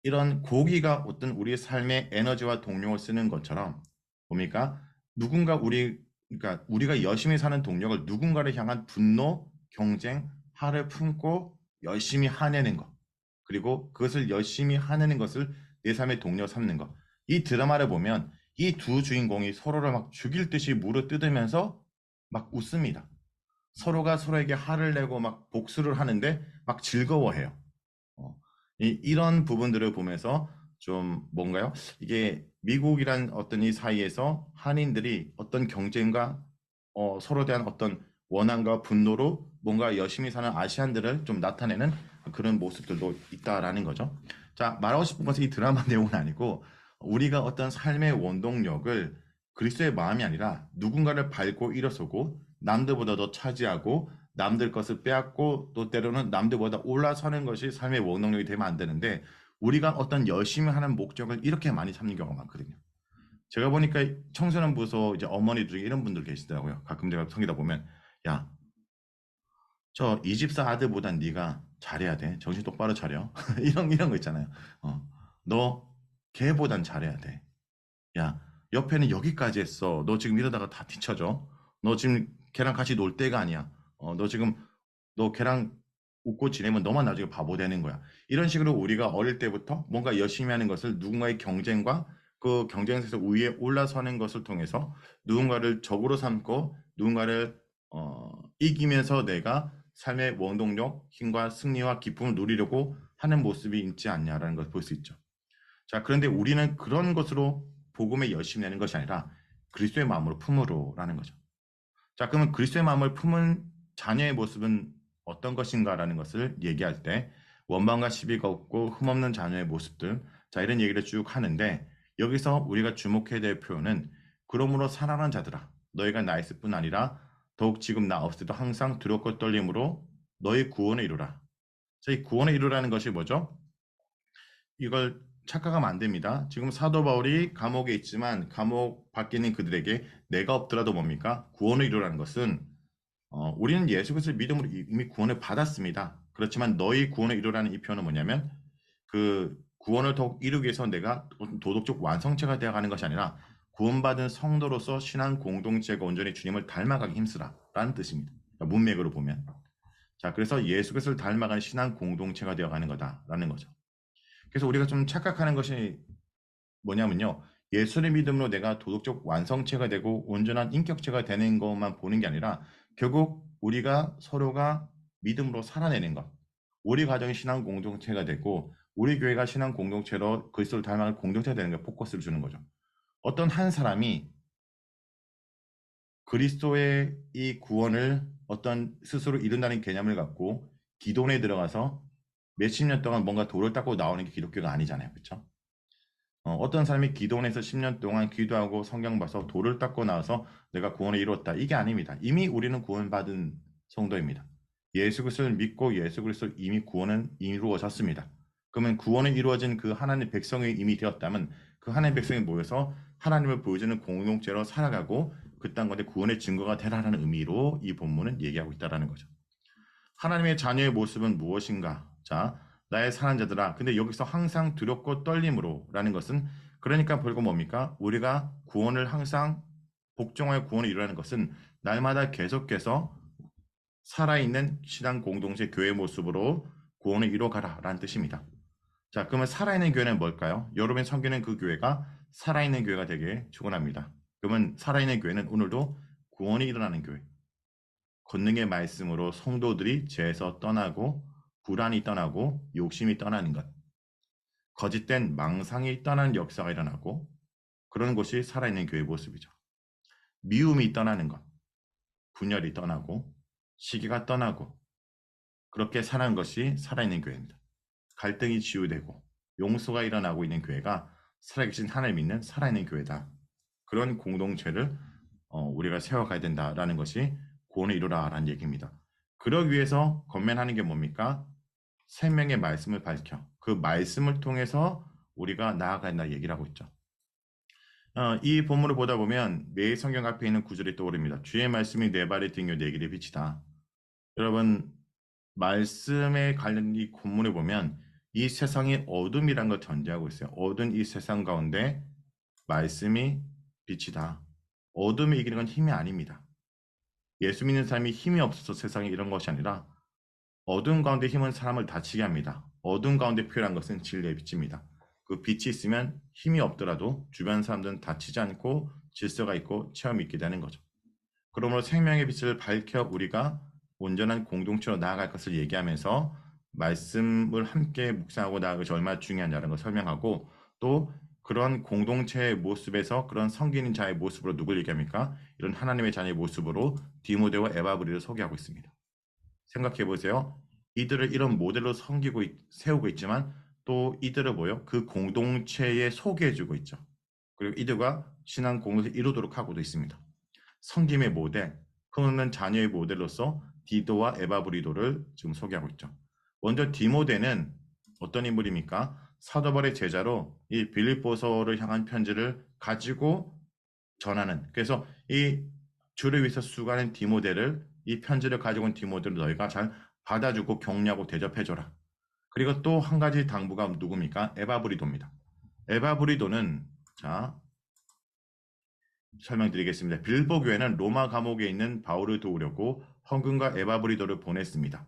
S1: 이런 고기가 어떤 우리의 삶의 에너지와 동력을 쓰는 것처럼 뭡니까? 그러니까 우리가 열심히 사는 동력을 누군가를 향한 분노, 경쟁, 화를 품고 열심히 화내는 것. 그리고 그것을 열심히 화내는 것을 내 삶의 동력 삼는 것. 이 드라마를 보면 이 두 주인공이 서로를 막 죽일 듯이 물어뜯으면서 막 웃습니다. 서로가 서로에게 화를 내고 막 복수를 하는데 막 즐거워해요. 이런 부분들을 보면서 좀 뭔가요? 이게 미국이란 어떤 이 사이에서 한인들이 어떤 경쟁과 서로 대한 어떤 원한과 분노로 뭔가 열심히 사는 아시안들을 좀 나타내는 그런 모습들도 있다라는 거죠. 자, 말하고 싶은 것은 이 드라마 내용은 아니고 우리가 어떤 삶의 원동력을 그리스도의 마음이 아니라 누군가를 밟고 일어서고 남들보다 더 차지하고 남들 것을 빼앗고 또 때로는 남들보다 올라서는 것이 삶의 원동력이 되면 안 되는데 우리가 어떤 열심히 하는 목적을 이렇게 많이 삼는 경우가 많거든요. 제가 보니까 청소년 부서 이제 어머니 중에 이런 분들 계시더라고요. 가끔 제가 성기다 보면 야, 저 이 집사 아들보단 네가 잘해야 돼. 정신 똑바로 차려. 이런 거 있잖아요. 너 걔보단 잘해야 돼. 야, 옆에는 여기까지 했어. 너 지금 이러다가 다 뒤쳐져. 너 지금 걔랑 같이 놀 때가 아니야. 너 걔랑 웃고 지내면 너만 나중에 바보 되는 거야. 이런 식으로 우리가 어릴 때부터 뭔가 열심히 하는 것을 누군가의 경쟁과 그 경쟁에서 위에 올라서는 것을 통해서 누군가를 적으로 삼고 누군가를 이기면서 내가 삶의 원동력, 힘과 승리와 기쁨을 누리려고 하는 모습이 있지 않냐라는 것을 볼 수 있죠. 자, 그런데 우리는 그런 것으로 복음에 열심히 내는 것이 아니라 그리스도의 마음으로 품으로라는 거죠. 자, 그러면 그리스도의 마음을 품은 자녀의 모습은 어떤 것인가라는 것을 얘기할 때 원망과 시비가 없고 흠없는 자녀의 모습들, 자, 이런 얘기를 쭉 하는데 여기서 우리가 주목해야 될 표현은 그러므로 사랑하는 자들아, 너희가 나 있을 뿐 아니라 더욱 지금 나 없을 때도 항상 두렵고 떨림으로 너의 구원을 이루라. 자, 이 구원을 이루라는 것이 뭐죠? 이걸 착각하면 안 됩니다. 지금 사도 바울이 감옥에 있지만 감옥 밖에 있는 그들에게 내가 없더라도 뭡니까? 구원을 이루라는 것은 우리는 예수 그리스도를 믿음으로 이미 구원을 받았습니다. 그렇지만 너희 구원을 이루라는 이 표현은 뭐냐면 그 구원을 더욱 이루기 위해서 내가 도덕적 완성체가 되어가는 것이 아니라 구원받은 성도로서 신앙 공동체가 온전히 주님을 닮아가기 힘쓰라 라는 뜻입니다. 그러니까 문맥으로 보면. 자, 그래서 예수 그리스도를 닮아가는 신앙 공동체가 되어가는 거다라는 거죠. 그래서 우리가 좀 착각하는 것이 뭐냐면요. 예수를 믿음으로 내가 도덕적 완성체가 되고 온전한 인격체가 되는 것만 보는 게 아니라 결국 우리가 서로가 믿음으로 살아내는 것. 우리 가정이 신앙 공동체가 되고 우리 교회가 신앙 공동체로 그리스도를 닮아가는 공동체가 되는 게 포커스를 주는 거죠. 어떤 한 사람이 그리스도의 이 구원을 어떤 스스로 이룬다는 개념을 갖고 기도원에 들어가서 몇십 년 동안 뭔가 돌을 닦고 나오는 게 기독교가 아니잖아요. 그렇죠? 어떤 사람이 기도원에서 10년 동안 기도하고 성경 봐서 돌을 닦고 나와서 내가 구원을 이루었다. 이게 아닙니다. 이미 우리는 구원받은 성도입니다. 예수 그리스도를 믿고 예수 그리스도 이미 구원은 이루어졌습니다. 그러면 구원이 이루어진 그 하나님 백성이 이미 되었다면 그 하나님 백성이 모여서 하나님을 보여주는 공동체로 살아가고 그 땅 가운데 구원의 증거가 되라는 의미로 이 본문은 얘기하고 있다는 거죠. 하나님의 자녀의 모습은 무엇인가? 자, 나의 사랑하는 자들아. 근데 여기서 항상 두렵고 떨림으로 라는 것은 그러니까 결국 뭡니까? 우리가 구원을 항상 복종하여 구원을 이루라는 것은 날마다 계속해서 살아있는 신앙 공동체 교회 모습으로 구원을 이루어가라 라는 뜻입니다. 자, 그러면 살아있는 교회는 뭘까요? 여러분이 섬기는 그 교회가 살아있는 교회가 되길 축원합니다. 그러면 살아있는 교회는 오늘도 구원이 일어나는 교회. 권능의 말씀으로 성도들이 죄에서 떠나고 불안이 떠나고 욕심이 떠나는 것. 거짓된 망상이 떠나는 역사가 일어나고 그런 것이 살아있는 교회의 모습이죠. 미움이 떠나는 것. 분열이 떠나고 시기가 떠나고 그렇게 사는 것이 살아있는 교회입니다. 갈등이 치유되고 용서가 일어나고 있는 교회가 살아계신 하나님 믿는 살아있는 교회다. 그런 공동체를 우리가 세워가야 된다라는 것이 구원을 이루라라는 얘기입니다. 그러기 위해서 권면하는 게 뭡니까? 생명의 말씀을 밝혀 그 말씀을 통해서 우리가 나아가야 된다 얘기를 하고 있죠. 이 본문을 보다 보면 매일 성경 앞에 있는 구절이 떠오릅니다. 주의 말씀이 내 발의 등이요 내 길의 빛이다. 여러분 말씀에 관련 이 본문을 보면 이 세상이 어둠이란 걸 전제하고 있어요. 어두운 이 세상 가운데 말씀이 빛이다. 어둠을 이기는 건 힘이 아닙니다. 예수 믿는 사람이 힘이 없어서 세상에 이런 것이 아니라 어둠 가운데 힘은 사람을 다치게 합니다. 어둠 가운데 필요한 것은 진리의 빛입니다. 그 빛이 있으면 힘이 없더라도 주변 사람들은 다치지 않고 질서가 있고 체험이 있게 되는 거죠. 그러므로 생명의 빛을 밝혀 우리가 온전한 공동체로 나아갈 것을 얘기하면서 말씀을 함께 묵상하고 나아가는 것이 얼마나 중요하냐는 걸 설명하고 또 그런 공동체의 모습에서 그런 섬기는 자의 모습으로 누굴 얘기합니까? 이런 하나님의 자녀의 모습으로 디모데와 에바브리를 소개하고 있습니다. 생각해 보세요. 이들을 이런 모델로 세우고 있지만 또 이들을 그 공동체에 소개해주고 있죠. 그리고 이들과 신앙 공동체 이루도록 하고도 있습니다. 섬김의 모델, 그러면 자녀의 모델로서 디도와 에바브리도를 지금 소개하고 있죠. 먼저 디모데는 어떤 인물입니까? 사도 바울의 제자로 이 빌립보서를 향한 편지를 가지고 전하는, 그래서 이 주를 위해서 수고하는 디모데를, 이 편지를 가지고 온 디모데를 너희가 잘 받아주고 격려하고 대접해줘라. 그리고 또 한 가지 당부가 누굽니까? 에바브리도입니다. 에바브리도는 자 설명드리겠습니다. 빌보 교회는 로마 감옥에 있는 바울을 도우려고 헌금과 에바브리도를 보냈습니다.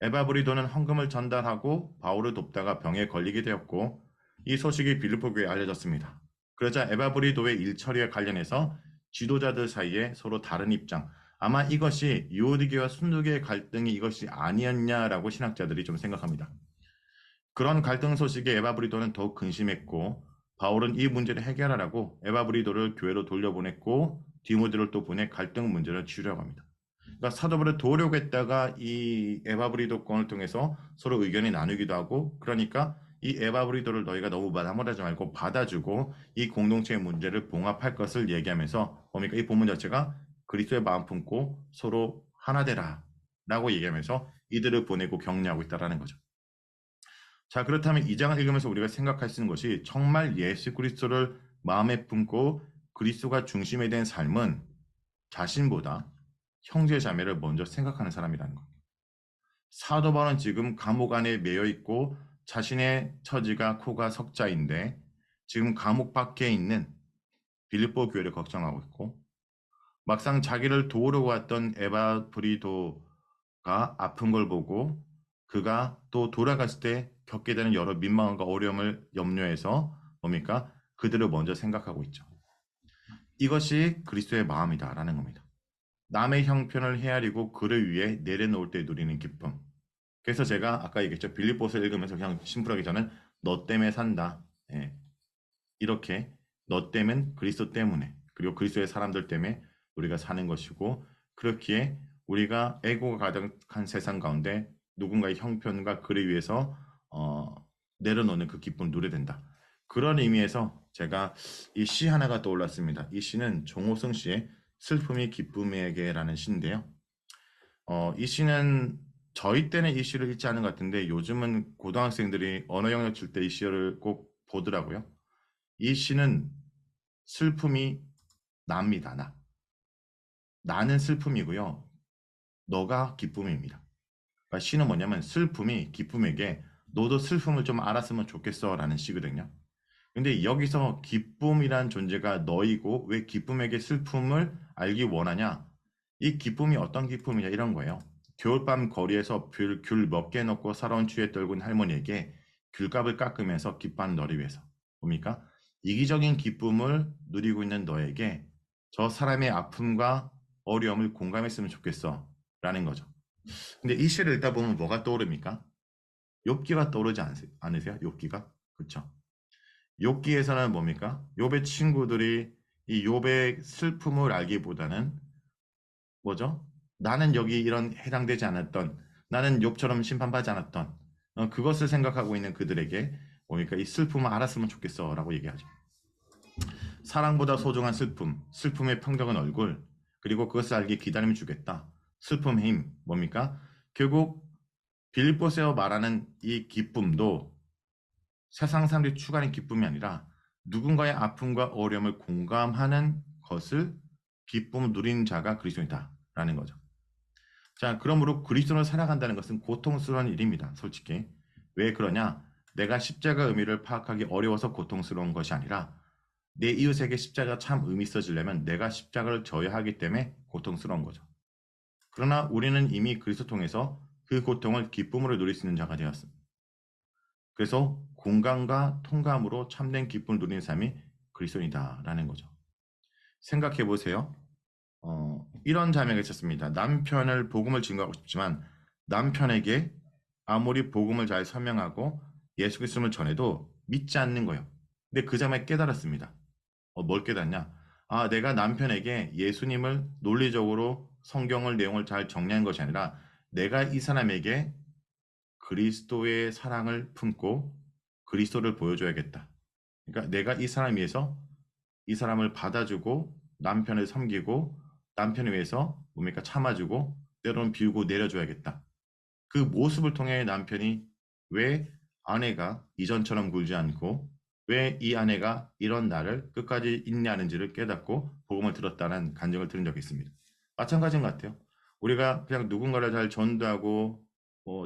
S1: 에바브리도는 헌금을 전달하고 바울을 돕다가 병에 걸리게 되었고 이 소식이 빌보 교회에 알려졌습니다. 그러자 에바브리도의 일 처리에 관련해서 지도자들 사이에 서로 다른 입장, 아마 이것이 유오디게와 순두계의 갈등이 이것이 아니었냐라고 신학자들이 좀 생각합니다. 그런 갈등 소식에 에바브리도는 더욱 근심했고 바울은 이 문제를 해결하라고 에바브리도를 교회로 돌려보냈고 디모데를 또 보내 갈등 문제를 치우려고 합니다. 그러니까 사도 바울을 도우려고 했다가 이 에바브리도 건을 통해서 서로 의견이 나누기도 하고, 그러니까 이 에바브리도를 너희가 너무 나무라지 말고 받아주고 이 공동체의 문제를 봉합할 것을 얘기하면서 뭡니까? 이 본문 자체가 그리스도의 마음 품고 서로 하나 되라 라고 얘기하면서 이들을 보내고 격려하고 있다는 거죠. 자, 그렇다면 이 장을 읽으면서 우리가 생각할 수 있는 것이 정말 예수 그리스도를 마음에 품고 그리스도가 중심에 된 삶은 자신보다 형제 자매를 먼저 생각하는 사람이라는 겁니다. 사도 바울은 지금 감옥 안에 매여 있고 자신의 처지가 코가 석자인데 지금 감옥 밖에 있는 빌립보 교회를 걱정하고 있고 막상 자기를 도우러 왔던 에바브리도가 아픈 걸 보고 그가 또 돌아갔을 때 겪게 되는 여러 민망함과 어려움을 염려해서 뭡니까? 그들을 먼저 생각하고 있죠. 이것이 그리스도의 마음이다라는 겁니다. 남의 형편을 헤아리고 그를 위해 내려놓을 때 누리는 기쁨. 그래서 제가 아까 얘기했죠. 빌립보서 읽으면서 그냥 심플하게 저는 너 때문에 산다. 예. 이렇게 너 때문에 그리스도 때문에 그리고 그리스도의 사람들 때문에 우리가 사는 것이고 그렇기에 우리가 애고가 가득한 세상 가운데 누군가의 형편과 그를 위해서 내려놓는 그 기쁨을 누려야 된다. 그런 의미에서 제가 이 시 하나가 떠올랐습니다. 이 시는 정호성 씨의 슬픔이 기쁨에게라는 시인데요. 이 시는 저희 때는 이 시를 읽지 않은 것 같은데 요즘은 고등학생들이 언어 영역 칠 때 이 시를 꼭 보더라고요. 이 시는 슬픔이 납니다. 나는 슬픔이고요. 너가 기쁨입니다. 그러니까 시는 뭐냐면 슬픔이 기쁨에게 너도 슬픔을 좀 알았으면 좋겠어 라는 시거든요. 근데 여기서 기쁨이란 존재가 너이고 왜 기쁨에게 슬픔을 알기 원하냐? 이 기쁨이 어떤 기쁨이냐 이런 거예요. 겨울밤 거리에서 귤 몇 개 넣고 살아온 추위에 떨군 할머니에게 귤값을 깎으면서 기뻐하는 너를 위해서. 뭡니까? 이기적인 기쁨을 누리고 있는 너에게 저 사람의 아픔과 어려움을 공감했으면 좋겠어 라는 거죠. 근데 이 시를 읽다 보면 뭐가 떠오릅니까? 욥기가 떠오르지 않으세요? 욥기가? 그렇죠. 욥기에서는 뭡니까? 욥의 친구들이 이 욥의 슬픔을 알기보다는 뭐죠? 나는 여기 이런 해당되지 않았던 나는 욥처럼 심판받지 않았던 그것을 생각하고 있는 그들에게 뭡니까? 이 슬픔을 알았으면 좋겠어 라고 얘기하죠. 사랑보다 소중한 슬픔, 슬픔의 평정한 얼굴, 그리고 그것을 알기 기다림을 주겠다. 슬픔의 힘, 뭡니까? 결국 빌립보서에 말하는 이 기쁨도 세상 사람들이 추구하는 기쁨이 아니라 누군가의 아픔과 어려움을 공감하는 것을 기쁨을 누리는 자가 그리스도이다라는 거죠. 자, 그러므로 그리스도를 살아간다는 것은 고통스러운 일입니다. 솔직히. 왜 그러냐? 내가 십자가 의미를 파악하기 어려워서 고통스러운 것이 아니라 내 이웃에게 십자가 참 의미 있어지려면 내가 십자가를 져야 하기 때문에 고통스러운 거죠. 그러나 우리는 이미 그리스도 통해서 그 고통을 기쁨으로 누릴 수 있는 자가 되었습니다. 그래서 공감과 통감으로 참된 기쁨을 누리는 삶이 그리스도이다라는 거죠. 생각해 보세요. 이런 자매가 있었습니다. 남편을 복음을 증거하고 싶지만 남편에게 아무리 복음을 잘 설명하고 예수 그리스도를 전해도 믿지 않는 거예요. 근데 그 자매가 깨달았습니다. 뭘 깨닫냐? 아, 내가 남편에게 예수님을 논리적으로 성경을 내용을 잘 정리한 것이 아니라 내가 이 사람에게 그리스도의 사랑을 품고 그리스도를 보여줘야겠다. 그러니까 내가 이 사람 위해서 이 사람을 받아주고 남편을 섬기고 남편을 위해서 뭡니까 참아주고 때로는 비우고 내려줘야겠다. 그 모습을 통해 남편이 왜 아내가 이전처럼 굴지 않고 왜 이 아내가 이런 나를 끝까지 인내하는지를 깨닫고 복음을 들었다는 간증을 들은 적이 있습니다. 마찬가지인 것 같아요. 우리가 그냥 누군가를 잘 전도하고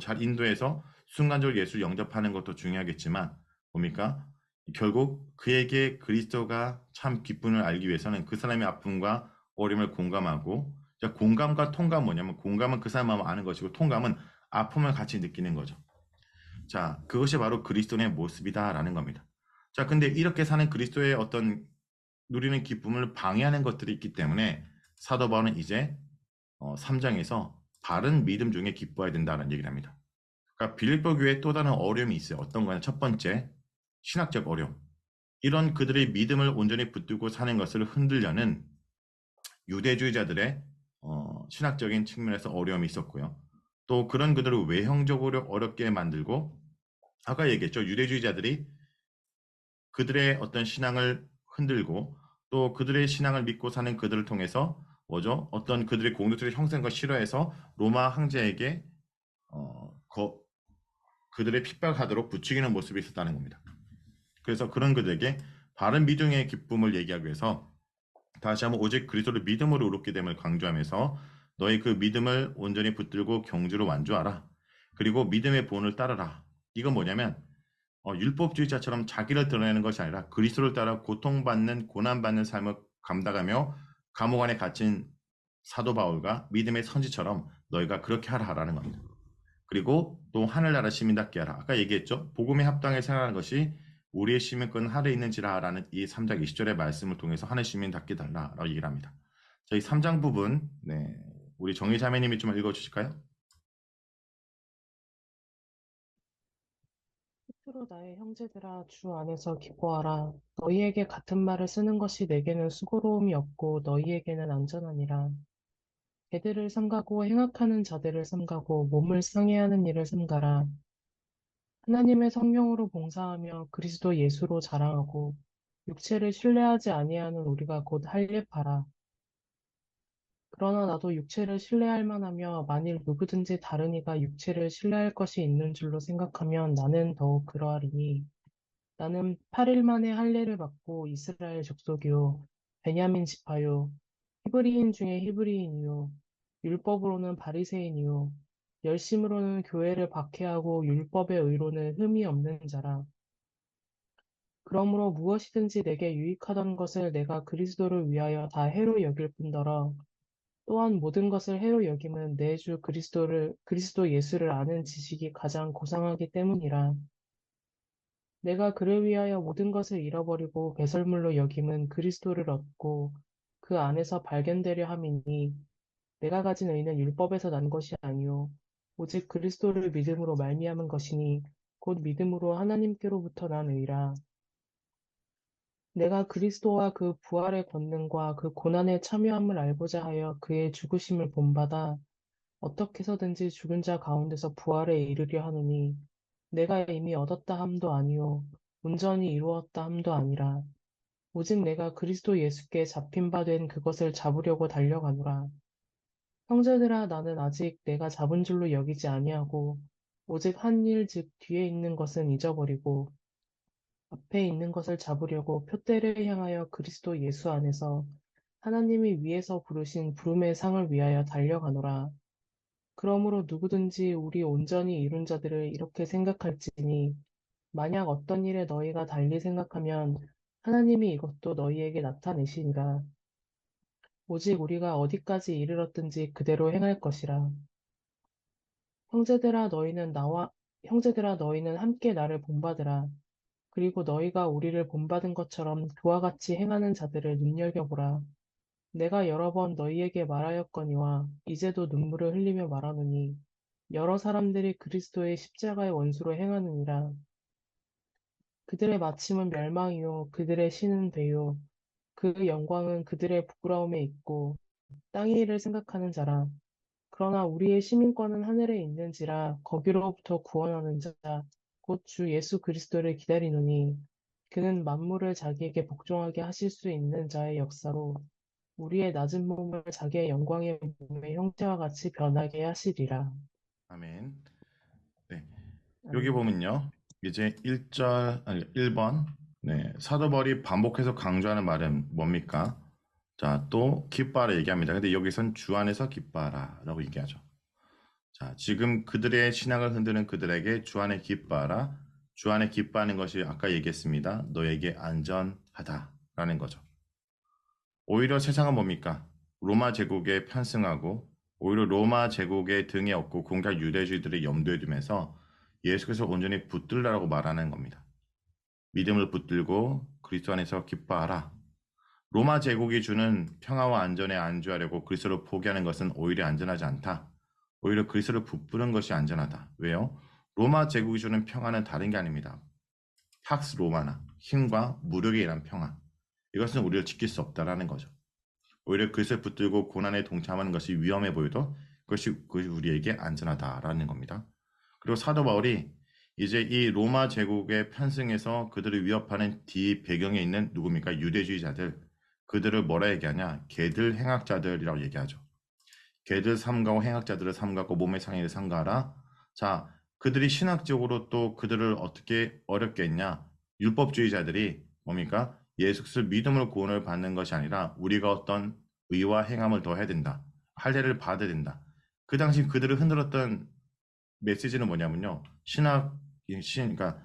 S1: 잘 인도해서 순간적으로 예수를 영접하는 것도 중요하겠지만 뭡니까? 결국 그에게 그리스도가 참 기쁨을 알기 위해서는 그 사람의 아픔과 어려움을 공감하고 공감과 통감 뭐냐면 공감은 그 사람 마음을 아는 것이고 통감은 아픔을 같이 느끼는 거죠. 자, 그것이 바로 그리스도의 모습이다라는 겁니다. 자, 근데 이렇게 사는 그리스도의 어떤 누리는 기쁨을 방해하는 것들이 있기 때문에 사도 바울은 이제 3장에서 바른 믿음 중에 기뻐해야 된다는 얘기를 합니다. 그러니까 빌립보 교회에 또 다른 어려움이 있어요. 어떤 거냐? 첫 번째, 신학적 어려움. 이런 그들의 믿음을 온전히 붙들고 사는 것을 흔들려는 유대주의자들의 신학적인 측면에서 어려움이 있었고요. 또 그런 그들을 외형적으로 어렵게 만들고 아까 얘기했죠. 유대주의자들이 그들의 어떤 신앙을 흔들고 또 그들의 신앙을 믿고 사는 그들을 통해서 뭐죠? 어떤 그들의 공동체의 형성과 싫어해서 로마 황제에게 그들의 핍박하도록 부추기는 모습이 있었다는 겁니다. 그래서 그런 그들에게 바른 믿음의 기쁨을 얘기하기 위해서 다시 한번 오직 그리스도를 믿음으로 의롭게 됨을 강조하면서 너희 그 믿음을 온전히 붙들고 경주로 완주하라. 그리고 믿음의 본을 따르라. 이건 뭐냐면 율법주의자처럼 자기를 드러내는 것이 아니라 그리스도를 따라 고통받는 고난받는 삶을 감당하며 감옥 안에 갇힌 사도 바울과 믿음의 선지처럼 너희가 그렇게 하라라는 겁니다. 그리고 또 하늘나라 시민답게 하라. 아까 얘기했죠. 복음에 합당하게 생각하는 것이 우리의 시민권은 하늘에 있는지라라는 이 3장 20절의 말씀을 통해서 하늘 시민답게 달라라고 얘기를 합니다. 저희 3장 부분 우리 정희 자매님이 좀 읽어주실까요?
S4: 끝으로 나의 형제들아 주 안에서 기뻐하라. 너희에게 같은 말을 쓰는 것이 내게는 수고로움이 없고 너희에게는 안전하니라. 개들을 삼가고 행악하는 자들을 삼가고 몸을 상해하는 일을 삼가라. 하나님의 성령으로 봉사하며 그리스도 예수로 자랑하고 육체를 신뢰하지 아니하는 우리가 곧 할례파라. 그러나 나도 육체를 신뢰할 만하며 만일 누구든지 다른 이가 육체를 신뢰할 것이 있는 줄로 생각하면 나는 더욱 그러하리니 나는 8일 만에 할례를 받고 이스라엘 족속이요 베냐민 지파요 히브리인 중에 히브리인이요 율법으로는 바리새인이요 열심으로는 교회를 박해하고 율법의 의로는 흠이 없는 자라. 그러므로 무엇이든지 내게 유익하던 것을 내가 그리스도를 위하여 다 해로 여길 뿐더러 또한 모든 것을 해로 여김은 내 주 그리스도 예수를 아는 지식이 가장 고상하기 때문이라. 내가 그를 위하여 모든 것을 잃어버리고 배설물로 여김은 그리스도를 얻고 그 안에서 발견되려 함이니 내가 가진 의는 율법에서 난 것이 아니요 오직 그리스도를 믿음으로 말미암은 것이니 곧 믿음으로 하나님께로부터 난 의라. 내가 그리스도와 그 부활의 권능과 그 고난에 참여함을 알고자 하여 그의 죽으심을 본받아 어떻게 해서든지 죽은 자 가운데서 부활에 이르려 하노니 내가 이미 얻었다 함도 아니요 온전히 이루었다 함도 아니라 오직 내가 그리스도 예수께 잡힌 바 된 그것을 잡으려고 달려가노라. 형제들아 나는 아직 내가 잡은 줄로 여기지 아니하고 오직 한 일 즉 뒤에 있는 것은 잊어버리고 앞에 있는 것을 잡으려고 표대를 향하여 그리스도 예수 안에서 하나님이 위에서 부르신 부름의 상을 위하여 달려가노라. 그러므로 누구든지 우리 온전히 이룬 자들을 이렇게 생각할지니 만약 어떤 일에 너희가 달리 생각하면 하나님이 이것도 너희에게 나타내시니라. 오직 우리가 어디까지 이르렀든지 그대로 행할 것이라. 형제들아 너희는 함께 나를 본받으라. 그리고 너희가 우리를 본받은 것처럼 그와 같이 행하는 자들을 눈여겨보라. 내가 여러 번 너희에게 말하였거니와 이제도 눈물을 흘리며 말하노니 여러 사람들이 그리스도의 십자가의 원수로 행하느니라. 그들의 마침은 멸망이요 그들의 신은 배요 그 영광은 그들의 부끄러움에 있고 땅의 일을 생각하는 자라. 그러나 우리의 시민권은 하늘에 있는지라 거기로부터 구원하는 자 곧 주 예수 그리스도를 기다리노니 그는 만물을 자기에게 복종하게 하실 수 있는 자의 역사로 우리의 낮은 몸을 자기의 영광의 몸의 형태와 같이 변하게 하시리라.
S1: 아멘. 네. 여기
S4: 아멘.
S1: 보면요. 이제 1번. 사도 바울이 반복해서 강조하는 말은 뭡니까? 자, 또 기뻐하라 얘기합니다. 근데 여기선 주 안에서 기뻐하라라고 얘기하죠. 자, 지금 그들의 신앙을 흔드는 그들에게 주 안에 기뻐하라. 주 안에 기뻐하는 것이 아까 얘기했습니다. 너에게 안전하다라는 거죠. 오히려 세상은 뭡니까? 로마 제국에 편승하고 오히려 로마 제국의 등에 업고 공작 유대주의들을 염두에 두면서 예수께서 온전히 붙들라라고 말하는 겁니다. 믿음을 붙들고 그리스도 안에서 기뻐하라. 로마 제국이 주는 평화와 안전에 안주하려고 그리스도를 포기하는 것은 오히려 안전하지 않다. 오히려 그리스도를 붙드는 것이 안전하다. 왜요? 로마 제국이 주는 평화는 다른 게 아닙니다. 팍스 로마나 힘과 무력에 의한 평화. 이것은 우리를 지킬 수 없다라는 거죠. 오히려 그리스도를 붙들고 고난에 동참하는 것이 위험해 보여도 그것이 우리에게 안전하다라는 겁니다. 그리고 사도 바울이 이제 이 로마 제국의 편승에서 그들을 위협하는 뒤 배경에 있는 누굽니까? 유대주의자들. 그들을 뭐라 얘기하냐? 개들 행악자들이라고 얘기하죠. 개들 삼가고 행악자들을 삼가고 몸의 상의를 삼가라. 자, 그들이 신학적으로 또 그들을 어떻게 어렵게 했냐? 율법주의자들이 뭡니까? 예수 그리스도를 믿음을 구원을 받는 것이 아니라 우리가 어떤 의와 행함을 더 해야 된다. 할례를 받아야 된다. 그 당시 그들을 흔들었던 메시지는 뭐냐면요. 그러니까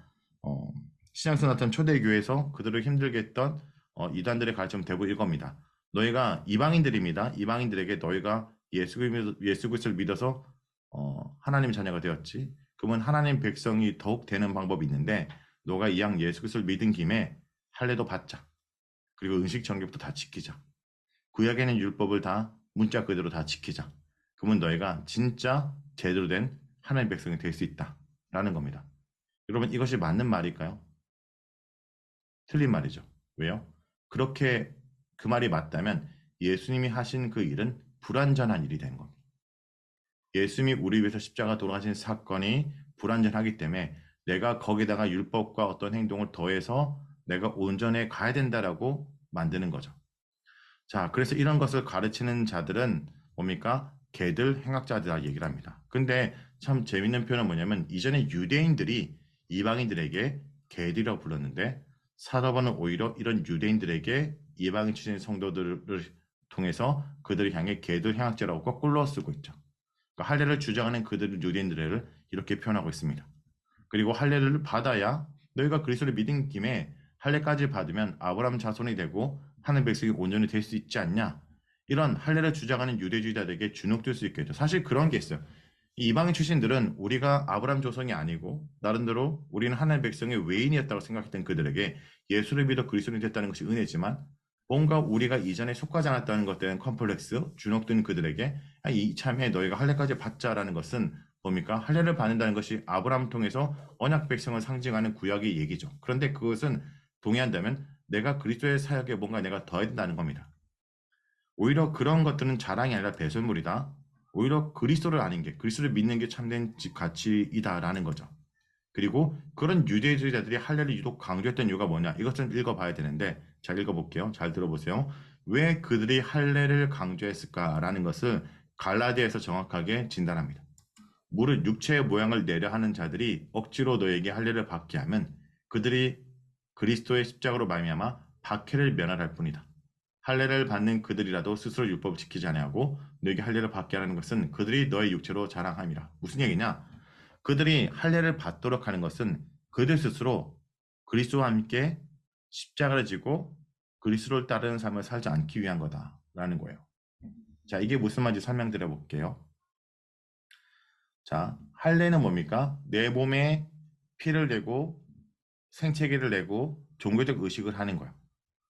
S1: 신약성 같은 초대교회에서 그들을 힘들게 했던 이단들의 가르침 대부분 이겁니다. 너희가 이방인들입니다. 이방인들에게 너희가 예수 그리스도를 믿어서 하나님 자녀가 되었지. 그러면 하나님 백성이 더욱 되는 방법이 있는데 너가 이왕 예수 그리스도를 믿은 김에 할례도 받자. 그리고 음식 정결도 다 지키자. 구약에는 율법을 다 문자 그대로 다 지키자. 그러면 너희가 진짜 제대로 된 하나님 백성이 될 수 있다라는 겁니다. 여러분 이것이 맞는 말일까요? 틀린 말이죠. 왜요? 그렇게 그 말이 맞다면 예수님이 하신 그 일은 불완전한 일이 된 겁니다. 예수님이 우리 위해서 십자가 돌아가신 사건이 불완전하기 때문에 내가 거기다가 율법과 어떤 행동을 더해서 내가 온전해 가야 된다라고 만드는 거죠. 자, 그래서 이런 것을 가르치는 자들은 뭡니까? 개들, 행악자들이라 얘기를 합니다. 근데 참 재밌는 표현은 뭐냐면 이전에 유대인들이 이방인들에게 개들이라고 불렀는데 사도바는 오히려 이런 유대인들에게 이방인 출신 성도들을 통해서 그들을 향해 개들, 행악자라고 거꾸로 쓰고 있죠. 그러니까 할례를 주장하는 그들 유대인들을 이렇게 표현하고 있습니다. 그리고 할례를 받아야 너희가 그리스도를 믿은 김에 할례까지 받으면 아브라함 자손이 되고 하는 백성이 온전히 될 수 있지 않냐? 이런 할례를 주장하는 유대주의자들에게 주눅들 수 있겠죠. 사실 그런 게 있어요. 이 이방인 출신들은 우리가 아브라함 조상이 아니고 나름대로 우리는 하나님의 백성의 외인이었다고 생각했던 그들에게 예수를 믿어 그리스도인이 됐다는 것이 은혜지만 뭔가 우리가 이전에 속하지 않았다는 것에 대한 컴플렉스, 주눅든 그들에게 이참에 너희가 할례까지 받자라는 것은 뭡니까? 할례를 받는다는 것이 아브라함 통해서 언약 백성을 상징하는 구약의 얘기죠. 그런데 그것은 동의한다면 내가 그리스도의 사역에 뭔가 내가 더해야 된다는 겁니다. 오히려 그런 것들은 자랑이 아니라 배설물이다. 오히려 그리스도를 아는 게, 그리스도를 믿는 게 참된 가치이다라는 거죠. 그리고 그런 유대주의자들이 할례를 유독 강조했던 이유가 뭐냐? 이것을 읽어봐야 되는데 잘 읽어볼게요. 잘 들어보세요. 왜 그들이 할례를 강조했을까라는 것을 갈라디아에서 정확하게 진단합니다. 무릇 육체의 모양을 내려 하는 자들이 억지로 너에게 할례를 받게 하면 그들이 그리스도의 십자가로 말미암아 박해를 면할 뿐이다. 할례를 받는 그들이라도 스스로 율법을 지키지 아니하고 너에게 할례를 받게 하는 것은 그들이 너의 육체로 자랑함이라. 무슨 얘기냐? 그들이 할례를 받도록 하는 것은 그들 스스로 그리스도와 함께 십자가를 지고 그리스도를 따르는 삶을 살지 않기 위한 거다라는 거예요. 자, 이게 무슨 말인지 설명드려 볼게요. 자, 할례는 뭡니까? 내 몸에 피를 내고 생채기를 내고 종교적 의식을 하는 거예요.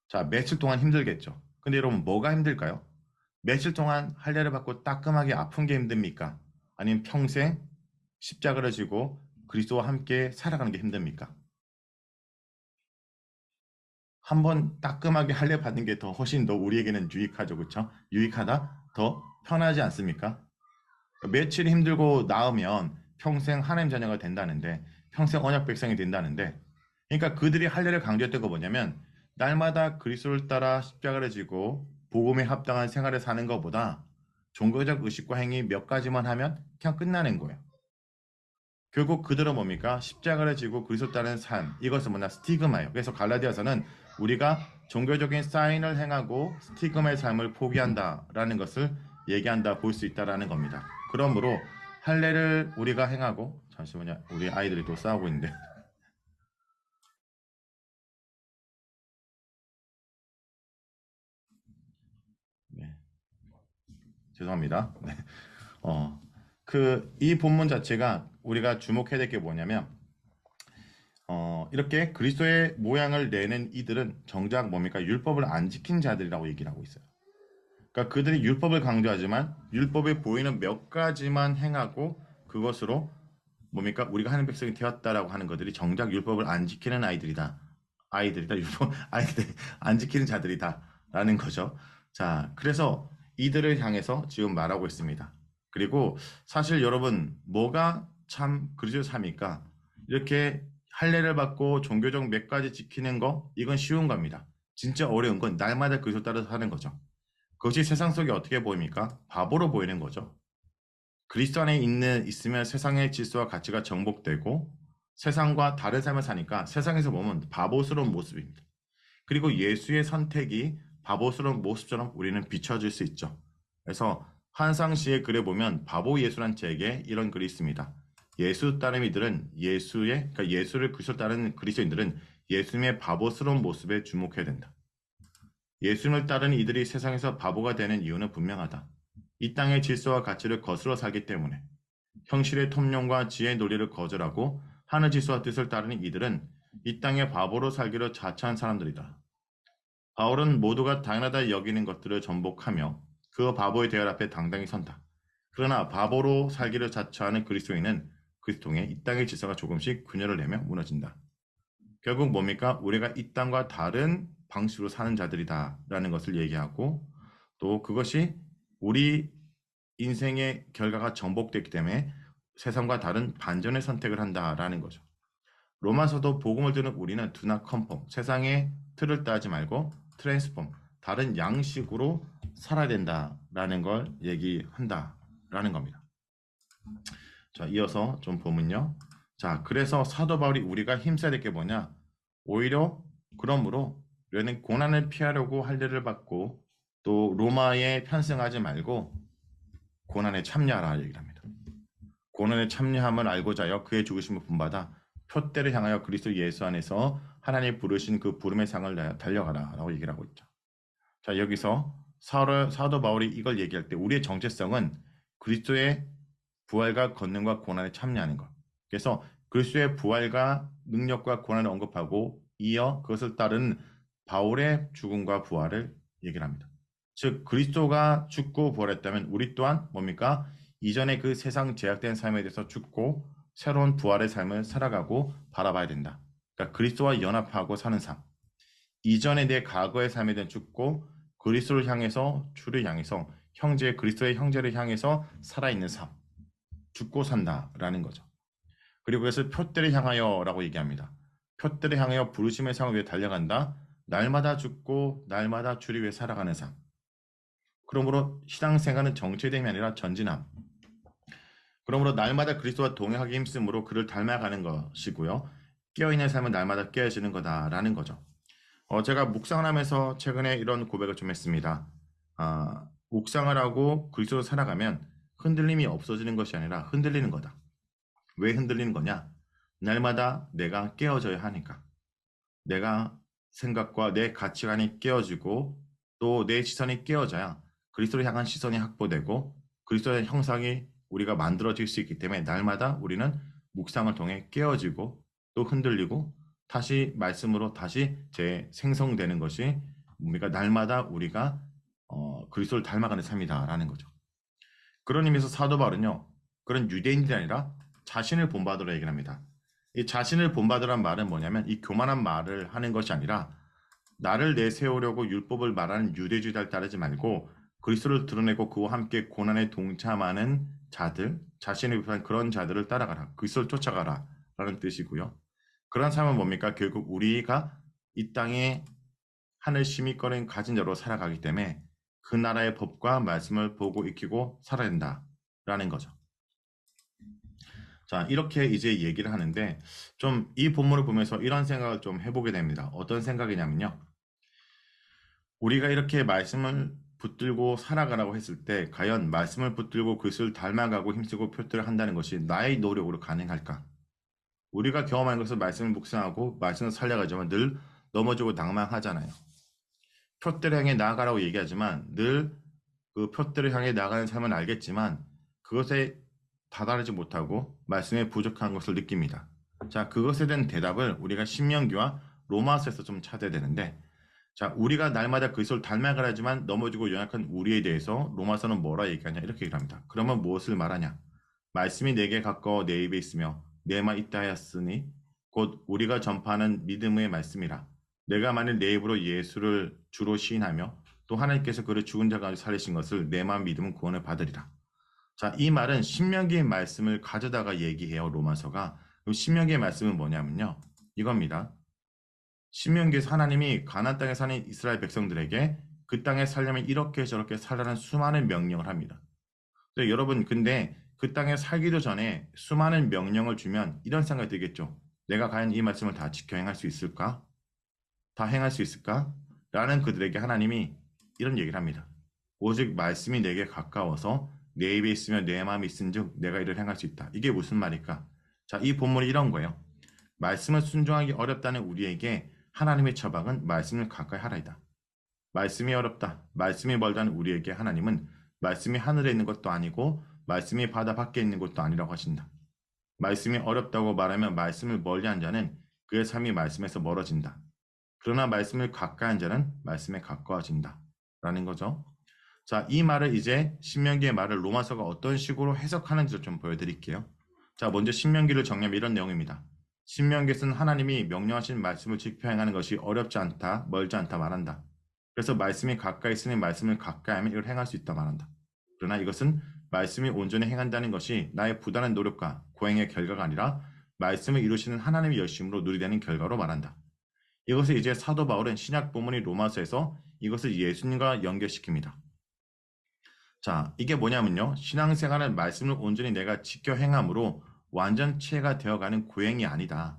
S1: 자, 며칠 동안 힘들겠죠. 근데 여러분 뭐가 힘들까요? 며칠 동안 할례를 받고 따끔하게 아픈 게 힘듭니까? 아니면 평생 십자가를 지고 그리스도와 함께 살아가는 게 힘듭니까? 한번 따끔하게 할례 받는 게 더 훨씬 더 우리에게는 유익하죠. 그렇죠? 유익하다? 더 편하지 않습니까? 며칠 힘들고 나으면 평생 하나님 자녀가 된다는데 평생 언약 백성이 된다는데 그러니까 그들이 할례를 강조했던 거 뭐냐면 날마다 그리스도를 따라 십자가를 지고 복음에 합당한 생활을 사는 것보다 종교적 의식과 행위 몇 가지만 하면 그냥 끝나는 거예요. 결국 그들은 뭡니까? 십자가를 지고 그리스도 따르는 삶, 이것은 뭐냐? 스티그마예요. 그래서 갈라디아서는 우리가 종교적인 사인을 행하고 스티그마의 삶을 포기한다라는 것을 얘기한다 볼 수 있다라는 겁니다. 그러므로 할례를 우리가 행하고 잠시만요. 우리 아이들이 또 싸우고 있는데 네. 죄송합니다. 네. 이 본문 자체가 우리가 주목해야 될 게 뭐냐면 이렇게 그리스도의 모양을 내는 이들은 정작 뭡니까? 율법을 안 지킨 자들이라고 얘기를 하고 있어요. 그러니까 그들이 율법을 강조하지만 율법에 보이는 몇 가지만 행하고 그것으로 뭡니까? 우리가 하는 백성이 되었다라고 하는 것들이 정작 율법을 안 지키는 아이들이다. 율법 아이들이 안 지키는 자들이다라는 거죠. 자, 그래서 이들을 향해서 지금 말하고 있습니다. 그리고 사실 여러분 뭐가 참 그리스도의 삶일까? 이렇게 할례를 받고 종교적 몇 가지 지키는 거 이건 쉬운 겁니다. 진짜 어려운 건 날마다 그리스도 따라 사는 거죠. 그것이 세상 속에 어떻게 보입니까? 바보로 보이는 거죠. 그리스도 안에 있으면 세상의 질서와 가치가 정복되고 세상과 다른 삶을 사니까 세상에서 보면 바보스러운 모습입니다. 그리고 예수의 선택이 바보스러운 모습처럼 우리는 비춰질 수 있죠. 그래서 한상시의 글에 보면 바보 예수란 책에 이런 글이 있습니다. 예수 따르미들은 그러니까 예수를 그리스도 따르는 그리스도인들은 예수님의 바보스러운 모습에 주목해야 된다. 예수님을 따르는 이들이 세상에서 바보가 되는 이유는 분명하다. 이 땅의 질서와 가치를 거스러 살기 때문에 형실의 톱령과 지혜의 논리를 거절하고 하늘 질서와 뜻을 따르는 이들은 이 땅의 바보로 살기로 자처한 사람들이다. 바울은 모두가 당연하다 여기는 것들을 전복하며 그 바보의 대열 앞에 당당히 선다. 그러나 바보로 살기를 자처하는 그리스도인은 그리스도 통해 이 땅의 질서가 조금씩 균열을 내며 무너진다. 결국 뭡니까? 우리가 이 땅과 다른 방식으로 사는 자들이다라는 것을 얘기하고 또 그것이 우리 인생의 결과가 정복됐기 때문에 세상과 다른 반전의 선택을 한다라는 거죠. 로마서도 복음을 듣는 우리는 두나 컨폼, 세상의 틀을 따지 말고 트랜스폼, 다른 양식으로 살아야 된다라는 걸 얘기한다라는 겁니다. 자, 이어서 좀 보면요. 자, 그래서 사도 바울이 우리가 힘써야 될 게 뭐냐? 오히려 그러므로 우리는 고난을 피하려고 할 일을 받고 또 로마에 편승하지 말고 고난에 참여하라 얘기를 합니다. 고난에 참여함을 알고자 하여 그의 죽으심을 본받아 표대를 향하여 그리스도 예수 안에서 하나님 부르신 그 부름의 상을 달려가라 라고 얘기를 하고 있죠. 자, 여기서 사도 바울이 이걸 얘기할 때 우리의 정체성은 그리스도의 부활과 권능과 고난에 참여하는 것. 그래서 그리스도의 부활과 능력과 고난을 언급하고 이어 그것을 따른 바울의 죽음과 부활을 얘기를 합니다. 즉 그리스도가 죽고 부활했다면 우리 또한 뭡니까? 이전의 그 세상 제약된 삶에 대해서 죽고 새로운 부활의 삶을 살아가고 바라봐야 된다. 그러니까 그리스도와 연합하고 사는 삶. 이전의 내 과거의 삶에 대한 죽고 그리스도를 향해서 주를 향해서 그리스도의 형제를 향해서 살아있는 삶. 죽고 산다라는 거죠. 그리고 그것을 표대를 향하여라고 얘기합니다. 표대를 향하여 부르심의 상을 위해 달려간다. 날마다 죽고 날마다 주를 위해 살아가는 삶. 그러므로 신앙생활은 정체됨이 아니라 전진함. 그러므로 날마다 그리스도와 동행하기 힘쓰므로 그를 닮아가는 것이고요. 깨어있는 삶은 날마다 깨어지는 거다라는 거죠. 제가 묵상을 하면서 최근에 이런 고백을 좀 했습니다. 묵상을 하고 그리스도로 살아가면 흔들림이 없어지는 것이 아니라 흔들리는 거다. 왜 흔들리는 거냐? 날마다 내가 깨어져야 하니까. 내가 생각과 내 가치관이 깨어지고 또 내 시선이 깨어져야 그리스도를 향한 시선이 확보되고 그리스도의 형상이 우리가 만들어질 수 있기 때문에 날마다 우리는 묵상을 통해 깨어지고 또 흔들리고 다시 말씀으로 다시 재생성되는 것이 우리가 날마다 우리가 그리스도를 닮아가는 삶이다라는 거죠. 그런 의미에서 사도 바울은요. 그런 유대인들이 아니라 자신을 본받으라 얘기를 합니다. 이 자신을 본받으란 말은 뭐냐면 이 교만한 말을 하는 것이 아니라 나를 내세우려고 율법을 말하는 유대주의자를 따르지 말고 그리스도를 드러내고 그와 함께 고난에 동참하는 자들, 자신을 위한 그런 자들을 따라가라. 그리스도를 쫓아가라 라는 뜻이고요. 그런 삶은 뭡니까? 결국 우리가 이 땅에 하늘 시민권을 가진 자로 살아가기 때문에 그 나라의 법과 말씀을 보고 익히고 살아야 된다라는 거죠. 자, 이렇게 이제 얘기를 하는데 좀 이 본문을 보면서 이런 생각을 좀 해보게 됩니다. 어떤 생각이냐면요. 우리가 이렇게 말씀을 붙들고 살아가라고 했을 때 과연 말씀을 붙들고 그것을 닮아가고 힘쓰고 표들을 한다는 것이 나의 노력으로 가능할까? 우리가 경험한 것을 말씀을 묵상하고 말씀을 살려가지만 늘 넘어지고 낭망하잖아요. 표대를 향해 나아가라고 얘기하지만 늘 그 표대를 향해 나가는 삶은 알겠지만 그것에 다다르지 못하고 말씀에 부족한 것을 느낍니다. 자, 그것에 대한 대답을 우리가 신명기와 로마서에서 좀 찾아야 되는데 자, 우리가 날마다 그리스도를 닮아가라지만 넘어지고 연약한 우리에 대해서 로마서는 뭐라 얘기하냐 이렇게 얘기를 합니다. 그러면 무엇을 말하냐? 말씀이 내게 가까워 내 입에 있으며 내 말 있다 하였으니 곧 우리가 전파하는 믿음의 말씀이라. 내가 만일 내 입으로 예수를 주로 시인하며 또 하나님께서 그를 죽은 자 가운데 살리신 것을 내 마음 믿음은 구원을 받으리라. 자, 이 말은 신명기의 말씀을 가져다가 얘기해요. 로마서가. 그럼 신명기의 말씀은 뭐냐면요. 이겁니다. 신명기에서 하나님이 가나안 땅에 사는 이스라엘 백성들에게 그 땅에 살려면 이렇게 저렇게 살라는 수많은 명령을 합니다. 여러분, 근데 그 땅에 살기도 전에 수많은 명령을 주면 이런 생각이 들겠죠. 내가 과연 이 말씀을 다 지켜 행할 수 있을까? 다 행할 수 있을까? 라는 그들에게 하나님이 이런 얘기를 합니다. 오직 말씀이 내게 가까워서 내 입에 있으며 내 마음에 있은즉 내가 이를 행할 수 있다. 이게 무슨 말일까? 자, 이 본문이 이런 거예요. 말씀을 순종하기 어렵다는 우리에게 하나님의 처방은 말씀을 가까이 하라이다. 말씀이 어렵다, 말씀이 멀다는 우리에게 하나님은 말씀이 하늘에 있는 것도 아니고 말씀이 바다 밖에 있는 것도 아니라고 하신다. 말씀이 어렵다고 말하면 말씀을 멀리한 자는 그의 삶이 말씀에서 멀어진다. 그러나 말씀을 가까이한 자는 말씀에 가까워진다. 라는 거죠. 자, 이 말을 이제 신명기의 말을 로마서가 어떤 식으로 해석하는지 좀 보여드릴게요. 자, 먼저 신명기를 정리하면 이런 내용입니다. 신명기에서는 하나님이 명령하신 말씀을 지켜 행하는 것이 어렵지 않다, 멀지 않다 말한다. 그래서 말씀이 가까이 있으니 말씀을 가까이 하면 이걸 행할 수 있다 말한다. 그러나 이것은 말씀이 온전히 행한다는 것이 나의 부단한 노력과 고행의 결과가 아니라 말씀을 이루시는 하나님의 열심으로 누리되는 결과로 말한다. 이것을 이제 사도 바울은 신약 본문인 로마서에서 이것을 예수님과 연결시킵니다. 자, 이게 뭐냐면요. 신앙생활은 말씀을 온전히 내가 지켜 행함으로 완전체가 되어가는 고행이 아니다.